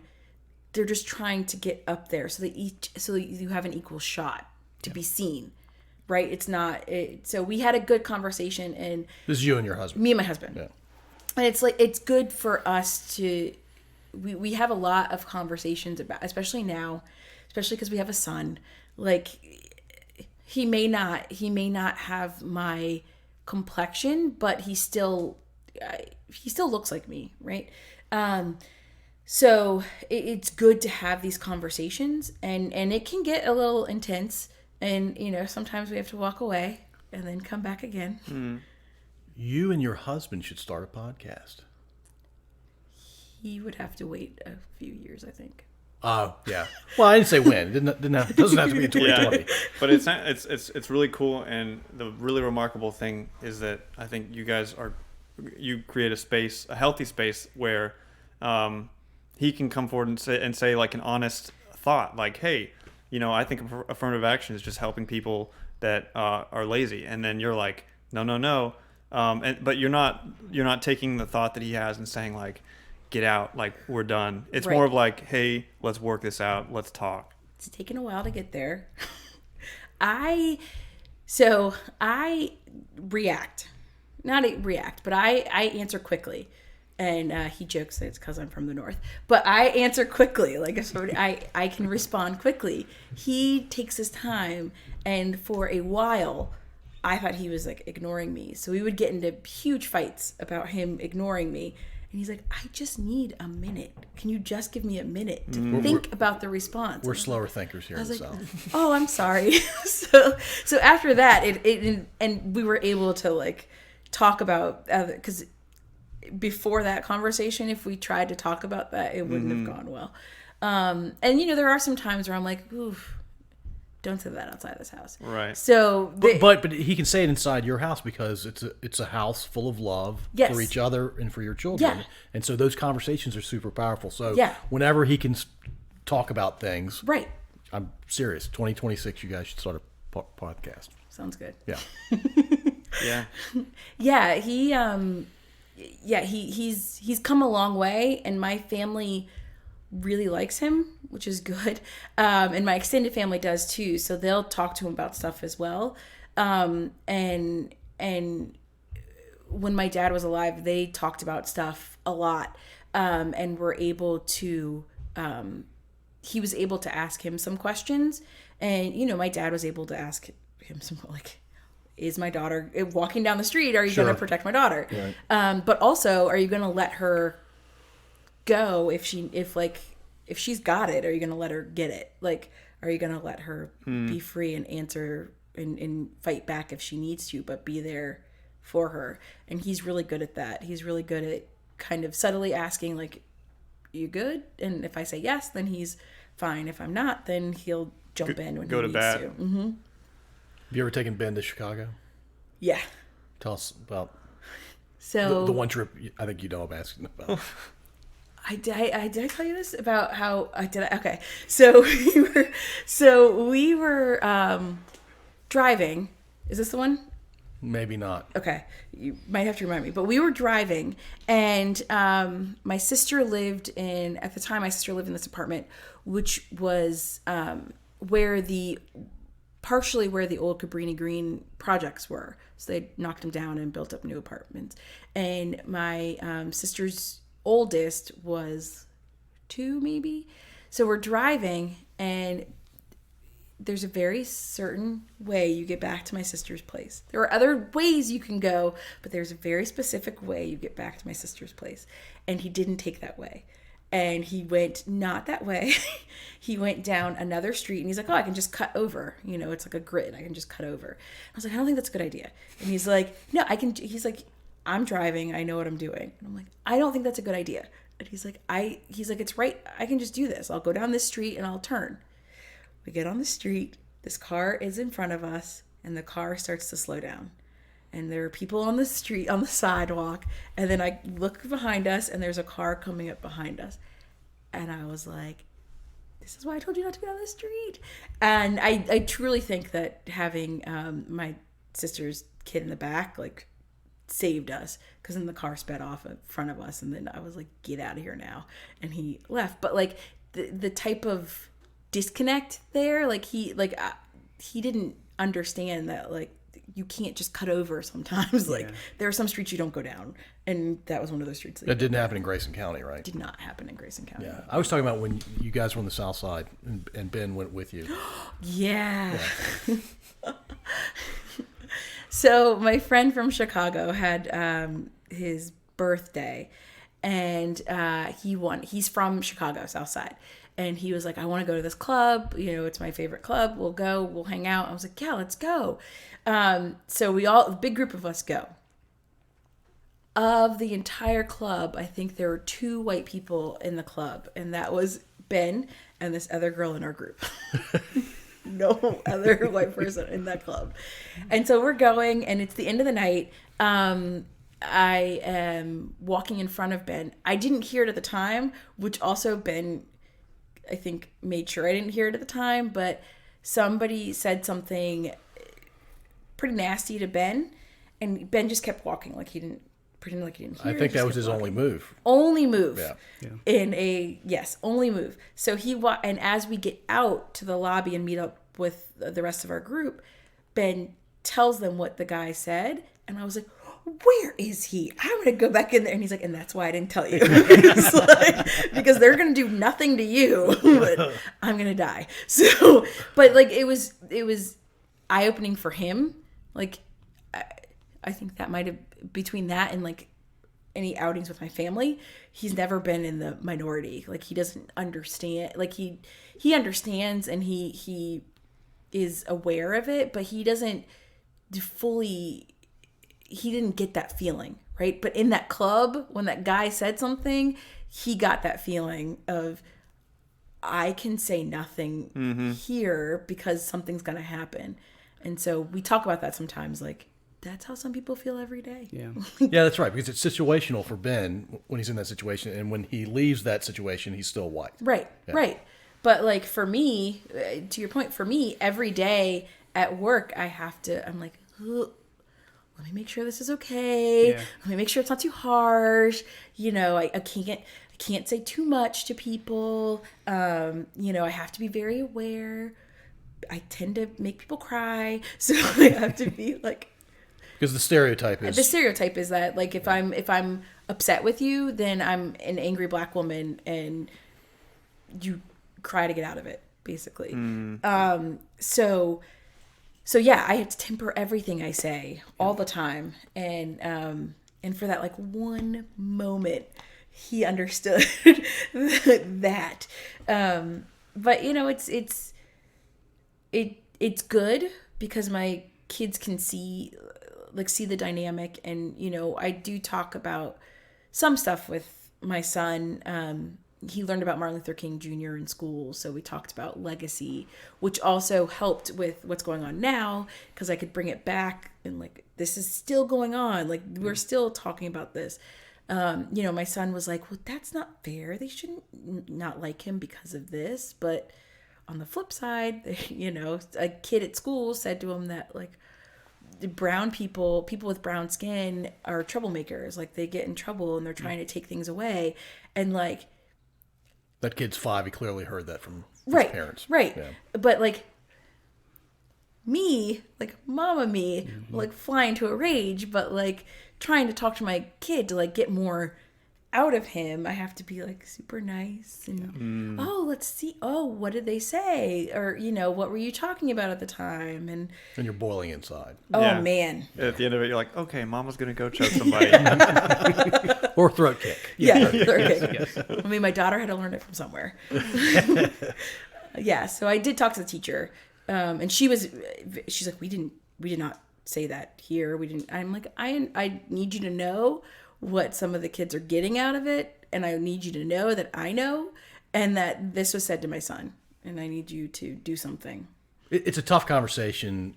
They're just trying to get up there so you have an equal shot to be seen, right? It's not, so we had a good conversation, and This is you and your husband. me and my husband. Yeah. And it's like, it's good for us to, we have a lot of conversations about, especially because we have a son. Like he may not have my complexion, but he still looks like me, right? So it's good to have these conversations, and it can get a little intense, and sometimes we have to walk away and then come back again. You and your husband should start a podcast. He would have to wait a few years, I think. Yeah. Well, I didn't say when. It doesn't have to be in 2020. Yeah, but it's really cool, and the really remarkable thing is that I think you guys you create a healthy space where he can come forward and say like an honest thought, like, hey, I think affirmative action is just helping people that are lazy, and then you're like, no, but you're not taking the thought that he has and saying like, get out, like we're done. It's Right. more of like, hey, let's work this out. Let's talk. It's taken a while to get there. I react, not react, but I answer quickly. And he jokes that it's because I'm from the north, but I answer quickly. Like if somebody, I can respond quickly. He takes his time, and for a while, I thought he was like ignoring me. So we would get into huge fights about him ignoring me. And he's like, I just need a minute. Can you just give me a minute to think about the response? We're slower thinkers here in the South. Oh, I'm sorry. so after that, and we were able to like talk about because before that conversation, if we tried to talk about that, it wouldn't have gone well. And there are some times where I'm like, oof, don't say that outside this house. Right. So, But he can say it inside your house because it's a house full of love Yes. for each other and for your children. Yeah. And so those conversations are super powerful. So Yeah. whenever he can talk about things, right. I'm serious. 2026, you guys should start a podcast. Sounds good. Yeah. Yeah. Yeah, he's come a long way, and my family really likes him, which is good. And my extended family does too, so they'll talk to him about stuff as well. And when my dad was alive, they talked about stuff a lot, and were able to. He was able to ask him some questions, and my dad was able to ask him some like, is my daughter walking down the street? Are you Sure. going to protect my daughter? Right. But also, are you going to let her go if she's got it? Are you going to let her get it? Like, are you going to let her be free and answer and fight back if she needs to, but be there for her? And he's really good at that. He's really good at kind of subtly asking, like, you good? And if I say yes, then he's fine. If I'm not, then he'll jump in when go he to needs bat. to. Mm-hmm. Have you ever taken Ben to Chicago? Yeah. Tell us about So the one trip I think you know I'm asking about. did I tell you this about how I did? Okay, so we were driving. Is this the one? Maybe not. Okay, you might have to remind me. But we were driving, and my sister lived in. At the time, my sister lived in this apartment, which was partially where the old Cabrini Green projects were. So they knocked them down and built up new apartments. And my sister's oldest was 2, maybe. So we're driving, and there's a very certain way you get back to my sister's place. There are other ways you can go, but there's a very specific way you get back to my sister's place. And he didn't take that way. And he went not that way. He went down another street, and he's like, oh, I can just cut over. It's like a grid. I can just cut over. I was like, I don't think that's a good idea. And he's like, no, I can. He's like, I'm driving. I know what I'm doing. And I'm like, I don't think that's a good idea. And he's like, it's right. I can just do this. I'll go down this street and I'll turn. We get on the street. This car is in front of us, and the car starts to slow down. And there are people on the street, on the sidewalk. And then I look behind us, and there's a car coming up behind us. And I was like, this is why I told you not to get on the street. And I truly think that having my sister's kid in the back, like, saved us. Because then the car sped off in front of us. And then I was like, get out of here now. And he left. But, like, the type of disconnect there, like, he didn't understand that, like, you can't just cut over sometimes. Like, there are some streets you don't go down, and that was one of those streets That didn't happen in Grayson County, right? did not happen in Grayson County. Yeah, I was talking about when you guys were on the south side and Ben went with you. Yeah. So my friend from Chicago had his birthday, and he's from Chicago, South Side. And he was like, I want to go to this club. It's my favorite club. We'll go. We'll hang out. I was like, yeah, let's go. So a big group of us go. Of the entire club, I think there were 2 white people in the club. And that was Ben and this other girl in our group. No other white person in that club. And so we're going, and it's the end of the night. I am walking in front of Ben. I didn't hear it at the time, which also Ben, I think, made sure I didn't hear it at the time, but somebody said something pretty nasty to Ben, and Ben just kept walking like he didn't pretending like he didn't hear. I think that just was kept his walking. only move. Only move. Yeah. Only move. So and as we get out to the lobby and meet up with the rest of our group, Ben tells them what the guy said, and I was like, where is he? I'm gonna go back in there. And he's like, and that's why I didn't tell you. It's like, because they're gonna do nothing to you, but I'm gonna die. So, but like it was eye-opening for him. Like I think that might have, between that and like any outings with my family, he's never been in the minority. Like he doesn't understand, like he understands and he is aware of it, but he doesn't he didn't get that feeling, right? But in that club, when that guy said something, he got that feeling of, I can say nothing here because something's going to happen. And so we talk about that sometimes, like, that's how some people feel every day. Yeah. Yeah, that's right. Because it's situational for Ben when he's in that situation. And when he leaves that situation, he's still white. Right, right. But like for me, to your point, for me, every day at work, I'm like, ugh, let me make sure this is okay. Yeah. Let me make sure it's not too harsh. You know, I can't say too much to people. You know, I have to be very aware. I tend to make people cry. So I have to be like, because the stereotype is that like if I'm upset with you, then I'm an angry black woman and you cry to get out of it, basically. So yeah, I have to temper everything I say all the time, and for that like one moment, he understood that. But you know, it's good because my kids can see the dynamic, and you know, I do talk about some stuff with my son. He learned about Martin Luther King Jr. in school, so we talked about legacy, which also helped with what's going on now, because I could bring it back and like, this is still going on, like we're still talking about this. You know, my son was like, well, that's not fair, they shouldn't not like him because of this. But on the flip side, you know, a kid at school said to him that like brown people with brown skin are troublemakers, like they get in trouble and they're trying to take things away. And like, that kid's 5. He clearly heard that from his parents. Right. Yeah. But like me, like mama me, like flying to a rage, but like trying to talk to my kid to like get more out of him, I have to be like super nice and oh, let's see, oh, what did they say, or you know, what were you talking about at the time, and you're boiling inside. Oh Yeah. man, At the end of it, you're like, okay, mama's gonna go choke somebody. Or throat kick. yeah, okay. I mean, my daughter had to learn it from somewhere. Yeah, so I did talk to the teacher, and she's like, we did not say that here, we didn't. I'm like, I need you to know what some of the kids are getting out of it, and I need you to know that I know, and that this was said to my son, and I need you to do something. It's a tough conversation,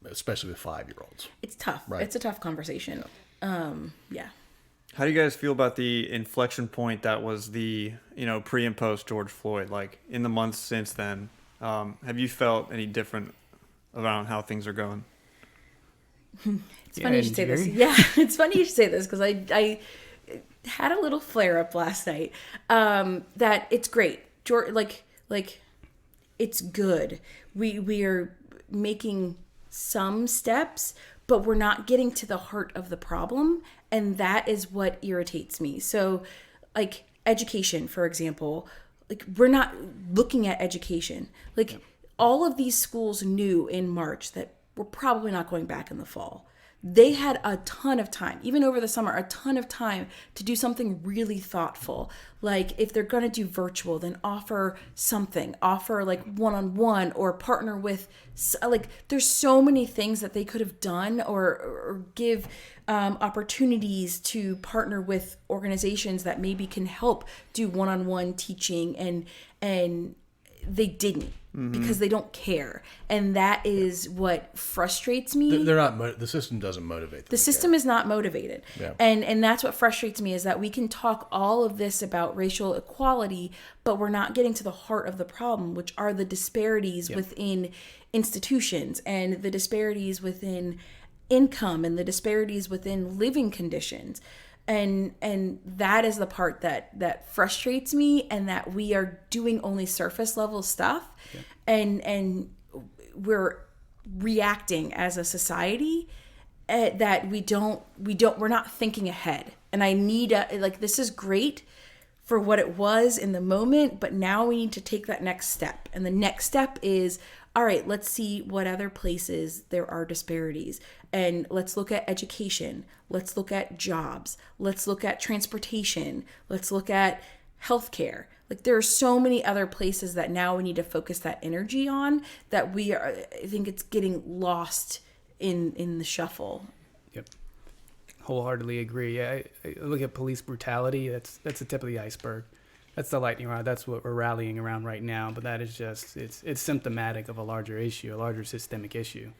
especially with 5-year-olds. It's tough. Right. It's a tough conversation. Yeah. How do you guys feel about the inflection point that was the, you know, pre and post George Floyd? Like in the months since then, have you felt any different around how things are going? It's funny you should say this. Yeah, it's funny you should say this because I had a little flare up last night. That it's great, like it's good. We are making some steps, but we're not getting to the heart of the problem, and that is what irritates me. So, like education, for example, like we're not looking at education. Like all of these schools knew in March that we're probably not going back in the fall. They had a ton of time, even over the summer, a ton of time to do something really thoughtful. Like if they're going to do virtual, then offer something, offer like one-on-one or partner with, like there's so many things that they could have done or give opportunities to partner with organizations that maybe can help do one-on-one teaching, and they didn't. Because they don't care, and that is what frustrates me. They're not. The system doesn't motivate them. The system is not motivated, Yeah. and that's what frustrates me, is that we can talk all of this about racial equality, but we're not getting to the heart of the problem, which are the disparities within institutions and the disparities within income and the disparities within living conditions. And that is the part that frustrates me, and that we are doing only surface level stuff. Yeah. And we're reacting as a society that we're not thinking ahead. And I need this is great for what it was in the moment, but now we need to take that next step. And the next step is, all right, let's see what other places there are disparities. And let's look at education. Let's look at jobs. Let's look at transportation. Let's look at healthcare. Like, there are so many other places that now we need to focus that energy on, that I think it's getting lost in the shuffle. Yep. Wholeheartedly agree. Yeah, I look at police brutality. That's the tip of the iceberg. That's the lightning rod. That's what we're rallying around right now. But that is just, it's symptomatic of a larger issue, a larger systemic issue.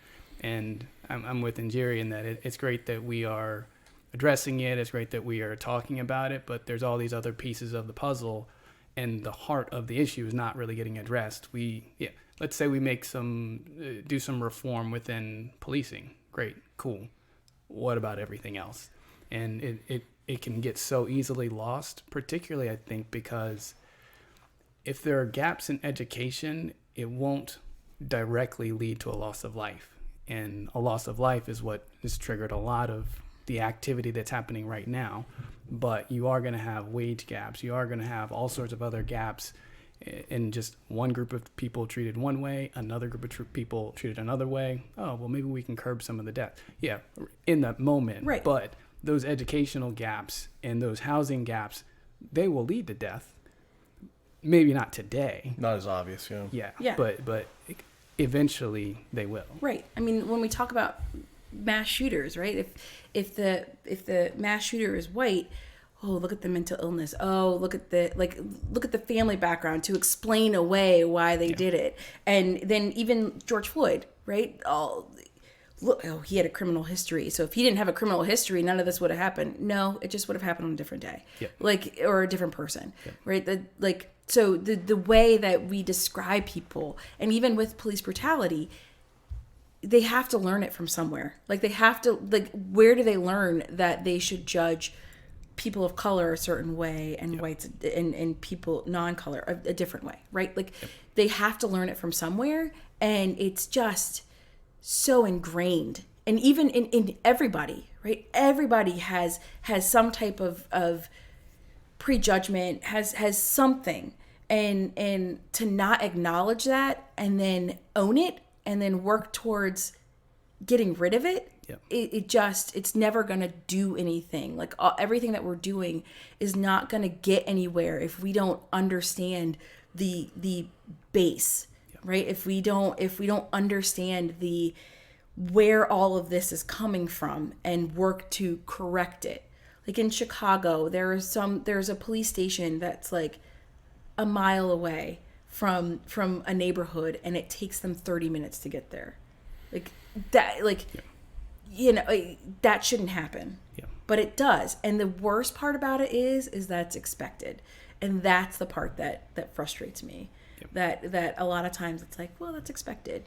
And I'm with Njeri in that it's great that we are addressing it. It's great that we are talking about it. But there's all these other pieces of the puzzle, and the heart of the issue is not really getting addressed. Let's say we make do some reform within policing. Great, cool. What about everything else? And it can get so easily lost, particularly, I think, because if there are gaps in education, it won't directly lead to a loss of life. And a loss of life is what has triggered a lot of the activity that's happening right now. But you are going to have wage gaps. You are going to have all sorts of other gaps in just one group of people treated one way, another group of people treated another way. Oh, well, maybe we can curb some of the death. Yeah, in that moment. Right. But those educational gaps and those housing gaps, they will lead to death. Maybe not today. Not as obvious, yeah. Yeah. But eventually they will. Right. I mean, when we talk about mass shooters, right? If the mass shooter is white, oh, look at the mental illness. Oh, look at the family background to explain away why they did it. And then even George Floyd, right? He had a criminal history. So if he didn't have a criminal history, none of this would have happened. No, it just would have happened on a different day. Yep. Or a different person, right? So the way that we describe people, and even with police brutality, they have to learn it from somewhere. They have to, where do they learn that they should judge people of color a certain way and whites and people non-color a different way, right? They have to learn it from somewhere, and it's just so ingrained. And even in everybody, right? Everybody has some type of prejudgment, has something, and to not acknowledge that and then own it and then work towards getting rid of it, it's never going to do anything. Everything that we're doing is not going to get anywhere if we don't understand the base, right? If we don't understand where all of this is coming from and work to correct it. In Chicago, there's a police station that's a mile away from a neighborhood, and it takes them 30 minutes to get there. That shouldn't happen. Yeah. But it does. And the worst part about it is that's expected. And that's the part that frustrates me. Yep. That a lot of times it's well, that's expected.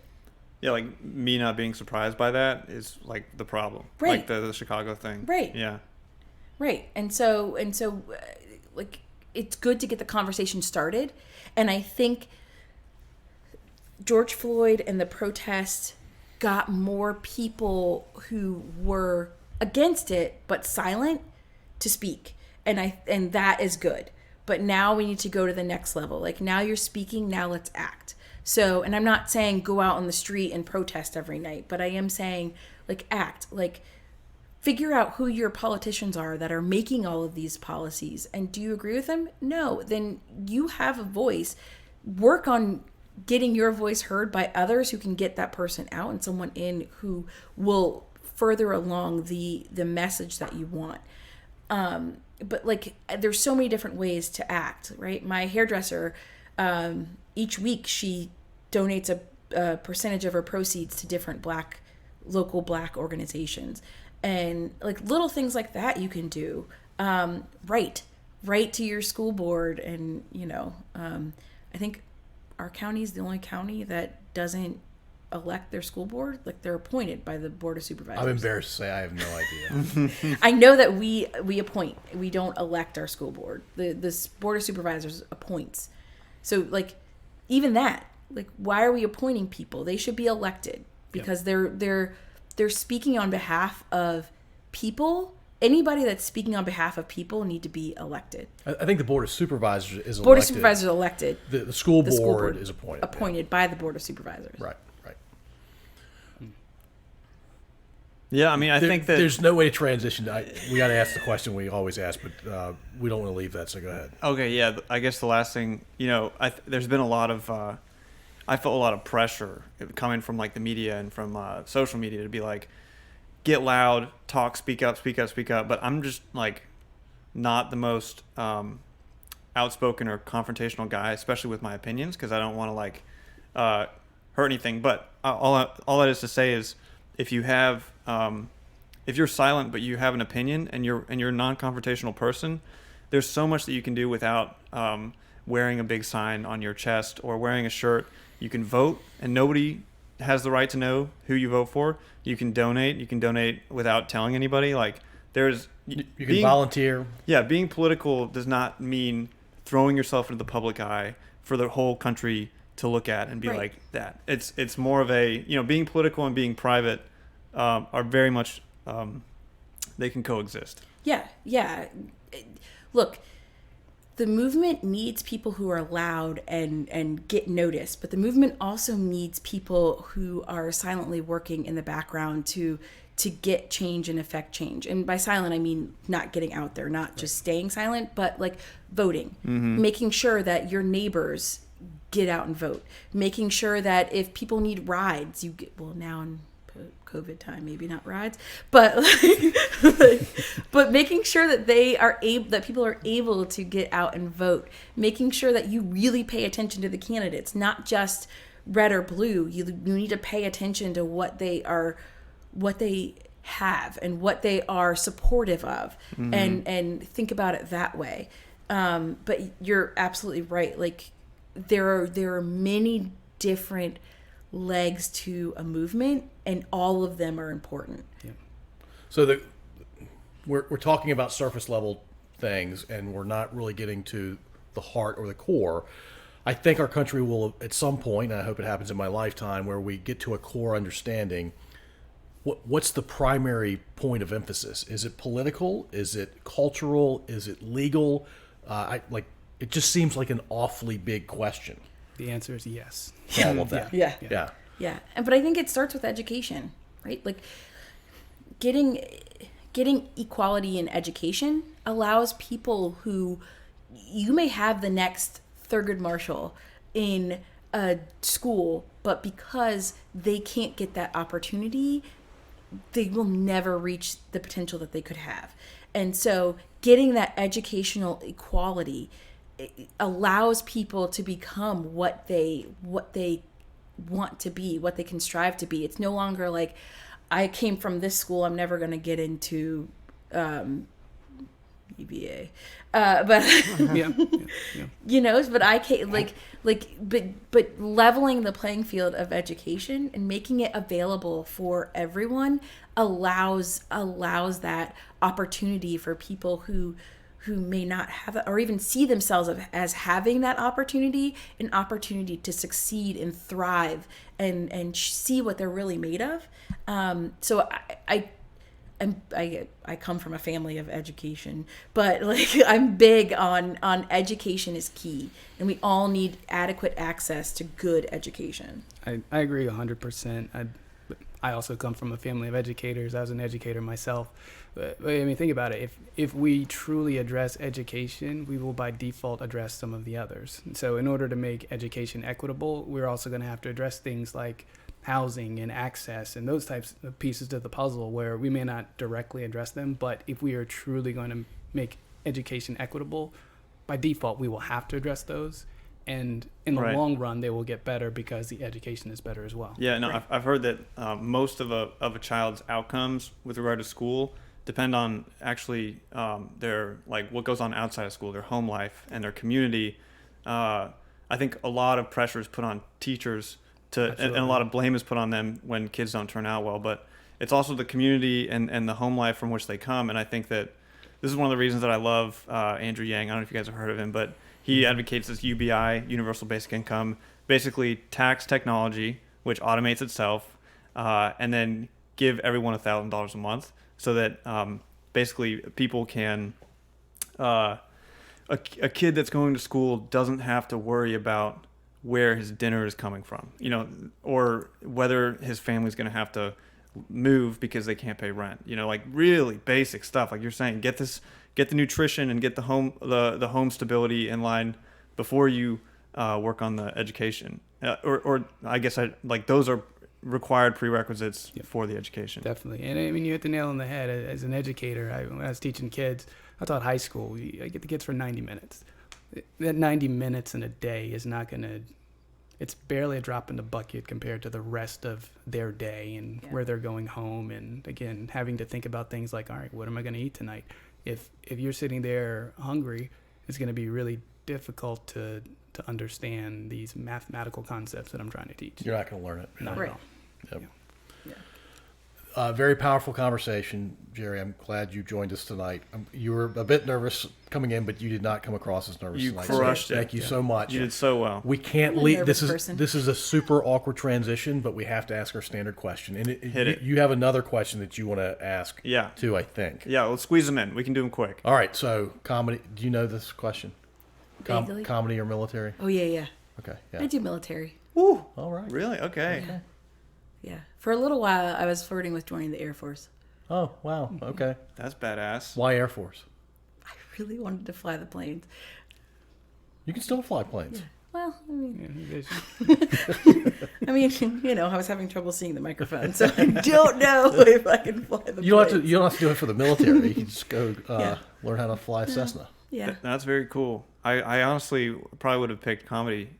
Yeah, me not being surprised by that is the problem. Right. The Chicago thing. Right. Yeah. Right. And so it's good to get the conversation started. And I think George Floyd and the protests got more people who were against it but silent to speak, and that is good. But now we need to go to the next level. Now you're speaking, now let's act. So, and I'm not saying go out on the street and protest every night, but I am saying act. Figure out who your politicians are that are making all of these policies, and do you agree with them? No, then you have a voice. Work on getting your voice heard by others who can get that person out and someone in who will further along the message that you want. But there's so many different ways to act, right? My hairdresser, each week she donates a percentage of her proceeds to different local black organizations. And little things like that you can do. Write to your school board, and I think our county is the only county that doesn't elect their school board. Like, they're appointed by the board of supervisors. I'm embarrassed to say I have no idea. I know that we appoint. We don't elect our school board. The board of supervisors appoints. So, like, even that, like, why are we appointing people? They should be elected because they're speaking on behalf of people. Anybody that's speaking on behalf of people need to be elected. I think the board of supervisors is elected. Board of supervisors are elected. The school board is appointed. Appointed by the board of supervisors. Right. Yeah, I mean, I think that there's no way to transition. We got to ask the question we always ask, but we don't want to leave that. So go ahead. Okay, yeah. I guess the last thing, there's been a lot of, I felt a lot of pressure coming from like the media and from social media to be like, get loud, talk, speak up, speak up, speak up. But I'm just like not the most outspoken or confrontational guy, especially with my opinions, because I don't want to like hurt anything. But all that is to say is, if you have if you're silent but you have an opinion and you're a non-confrontational person, there's so much that you can do without wearing a big sign on your chest or wearing a shirt. You can vote, and nobody has the right to know who you vote for. You can donate. You can donate without telling anybody. Like, there's You can volunteer. Yeah, being political does not mean throwing yourself into the public eye for the whole country to look at and be Right. like that. It's more of a, being political and being private are very much they can coexist. Yeah. Look, the movement needs people who are loud and get noticed, but the movement also needs people who are silently working in the background to get change and affect change. And by silent, I mean not getting out there, not just staying silent, but like voting, making sure that your neighbors get out and vote, making sure that if people need rides, you get, well, now in COVID time, maybe not rides, but but making sure that that people are able to get out and vote, making sure that you really pay attention to the candidates, not just red or blue. You need to pay attention to what they have and what they are supportive of, and think about it that way. But you're absolutely right. Like, there are many different legs to a movement, and all of them are important. Yeah. So we're talking about surface level things, and we're not really getting to the heart or the core. I think our country will, at some point, and I hope it happens in my lifetime, where we get to a core understanding. What's the primary point of emphasis? Is it political? Is it cultural? Is it legal? It just seems like an awfully big question. The answer is yes. All of that. Yeah. But I think it starts with education, right? Like, getting equality in education allows people who, you may have the next Thurgood Marshall in a school, but because they can't get that opportunity, they will never reach the potential that they could have. And so getting that educational equality allows people to become what they want to be, what they can strive to be. It's no longer like, I came from this school, I'm never going to get into EBA, but but I can't but leveling the playing field of education and making it available for everyone allows that opportunity for people who may not have it, or even see themselves as having that opportunity, an opportunity to succeed and thrive and see what they're really made of. So I come from a family of education, but like, I'm big on education is key, and we all need adequate access to good education. I agree 100%. I also come from a family of educators. I was an educator myself. But I mean, think about it. If we truly address education, we will by default address some of the others. And so in order to make education equitable, we're also going to have to address things like housing and access and those types of pieces to the puzzle where we may not directly address them. But if we are truly going to make education equitable, by default, we will have to address those. And in the long run, they will get better because the education is better as well. Yeah, no, I've heard that most of a child's outcomes with regard to school depend on actually their, like, what goes on outside of school, their home life and their community. I think a lot of pressure is put on teachers and a lot of blame is put on them when kids don't turn out well. But it's also the community and the home life from which they come. And I think that this is one of the reasons that I love Andrew Yang. I don't know if you guys have heard of him, but he advocates this UBI, Universal Basic Income, basically tax technology, which automates itself, and then give everyone $1,000 a month so that basically people can, a kid that's going to school doesn't have to worry about where his dinner is coming from, or whether his family's going to have to move because they can't pay rent, like really basic stuff. Like you're saying, get the nutrition and get the home stability in line before you work on the education. Or I guess those are required prerequisites for the education. Definitely. And I mean, you hit the nail on the head. As an educator, when I was teaching kids, I taught high school. I get the kids for 90 minutes. That 90 minutes in a day is not going to, it's barely a drop in the bucket compared to the rest of their day and where they're going home. And again, having to think about things like, all right, what am I going to eat tonight? If you're sitting there hungry, it's going to be really difficult to understand these mathematical concepts that I'm trying to teach. You're not going to learn it. Not Right. at all. Yep. Yeah. Very powerful conversation, Jerry. I'm glad you joined us tonight. You were a bit nervous coming in, but you did not come across as nervous You tonight. crushed so it. Thank you so much. You did so well. We can't I'm a leave. nervous This person. is a super awkward transition, but we have to ask our standard question. And Hit it. You have another question that you want to ask. Yeah. Too, I think. Yeah, let's squeeze them in. We can do them quick. All right. So comedy. Do you know this question? Vaguely. Comedy or military? Oh, yeah. Okay. I Yeah. do military. Woo. All right. Really? Okay. Yeah. For a little while, I was flirting with joining the Air Force. Oh wow. Okay. That's badass. Why Air Force? I really wanted to fly the planes. You can still fly planes. Well, I mean, Yeah, I was having trouble seeing the microphone, so I don't know if I can fly the planes. You don't have to do it for the military. You can just go Yeah. learn how to fly a Cessna. Yeah. That's very cool. I honestly probably would have picked comedy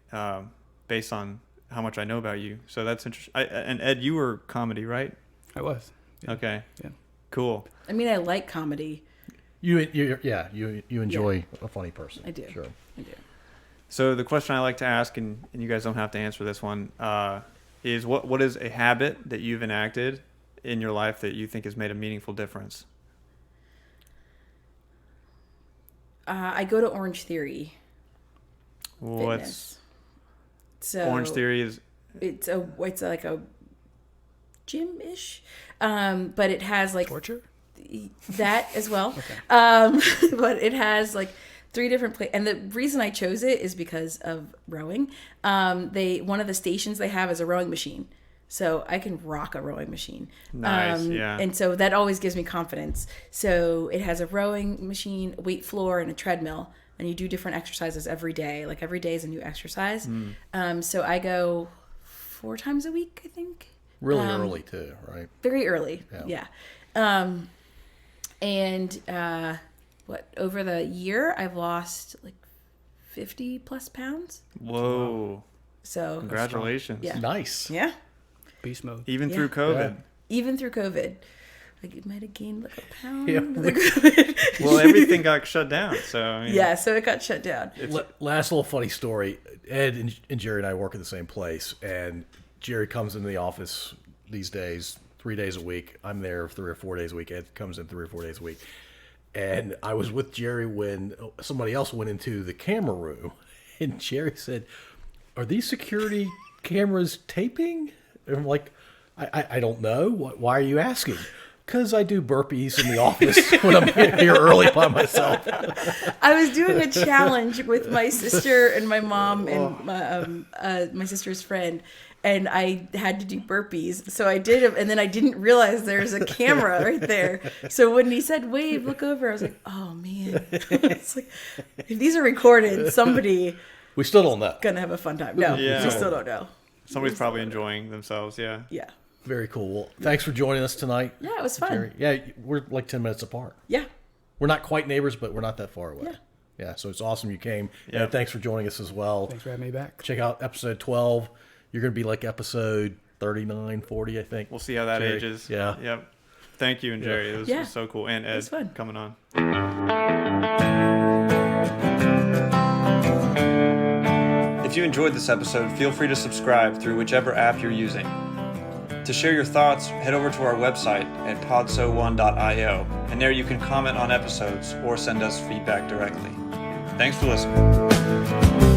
based on how much I know about you. So that's interesting. And Ed, you were comedy, right? I was. Yeah. Okay. Yeah. Cool. I mean, I like comedy. You enjoy a funny person. I do. Sure. I do. So the question I like to ask, and you guys don't have to answer this one, is what is a habit that you've enacted in your life that you think has made a meaningful difference? I go to Orange Theory What's Fitness. So Orange Theory is? It's like a gym-ish, but it has like Torture? that as well. But it has like 3 different and the reason I chose it is because of rowing. One of the stations they have is a rowing machine, so I can rock a rowing machine. Nice, yeah. And so that always gives me confidence. So it has a rowing machine, a weight floor, and a treadmill, and you do different exercises every day. Like every day is a new exercise. So I go 4 times a week, I think. Really early too, right? Very early, Yeah. Over the year I've lost like 50 plus pounds. Whoa! So Congratulations. Yeah. Nice. Yeah, Even Beast mode. Yeah. through COVID. even through COVID, like it might have gained like a pound. Yeah. through COVID. Well, everything got shut down, so I mean, Yeah, so it got shut down. Last little funny story. Ed and Jerry and I work at the same place, and Jerry comes into the office these days 3 days a week. I'm there 3 or 4 days a week. Ed comes in 3 or 4 days a week. And I was with Jerry when somebody else went into the camera room, and Jerry said, "Are these security cameras taping?" And I'm like, I don't know. Why are you asking? Because I do burpees in the office when I'm here early by myself. I was doing a challenge with my sister and my mom and my sister's friend, and I had to do burpees. So I did them, and then I didn't realize there's a camera right there. So when he said, "Wave, look over," I was like, "Oh man!" It's like, if these are recorded, somebody We still don't know. gonna have a fun time. No, Yeah. we still don't know. somebody's probably enjoying themselves. Yeah. Yeah, Very cool. Well, thanks for joining us tonight. yeah, it was fun. Jerry. Yeah, we're like 10 minutes apart. Yeah, We're not quite neighbors, but we're not that far away. Yeah. Yeah, so it's awesome you came. Yeah. And thanks for joining us as well. Thanks for having me back. Check out episode 12. You're going to be like episode 39, 40, I think. We'll see how that Jerry. ages. Yeah. Yep. Thank you, and Jerry. It was Yeah. so cool. And Ed was fun. coming on. If If you enjoyed this episode, feel free to subscribe through whichever app you're using. To share your thoughts, head over to our website at podso1.io, and there you can comment on episodes or send us feedback directly. Thanks for listening.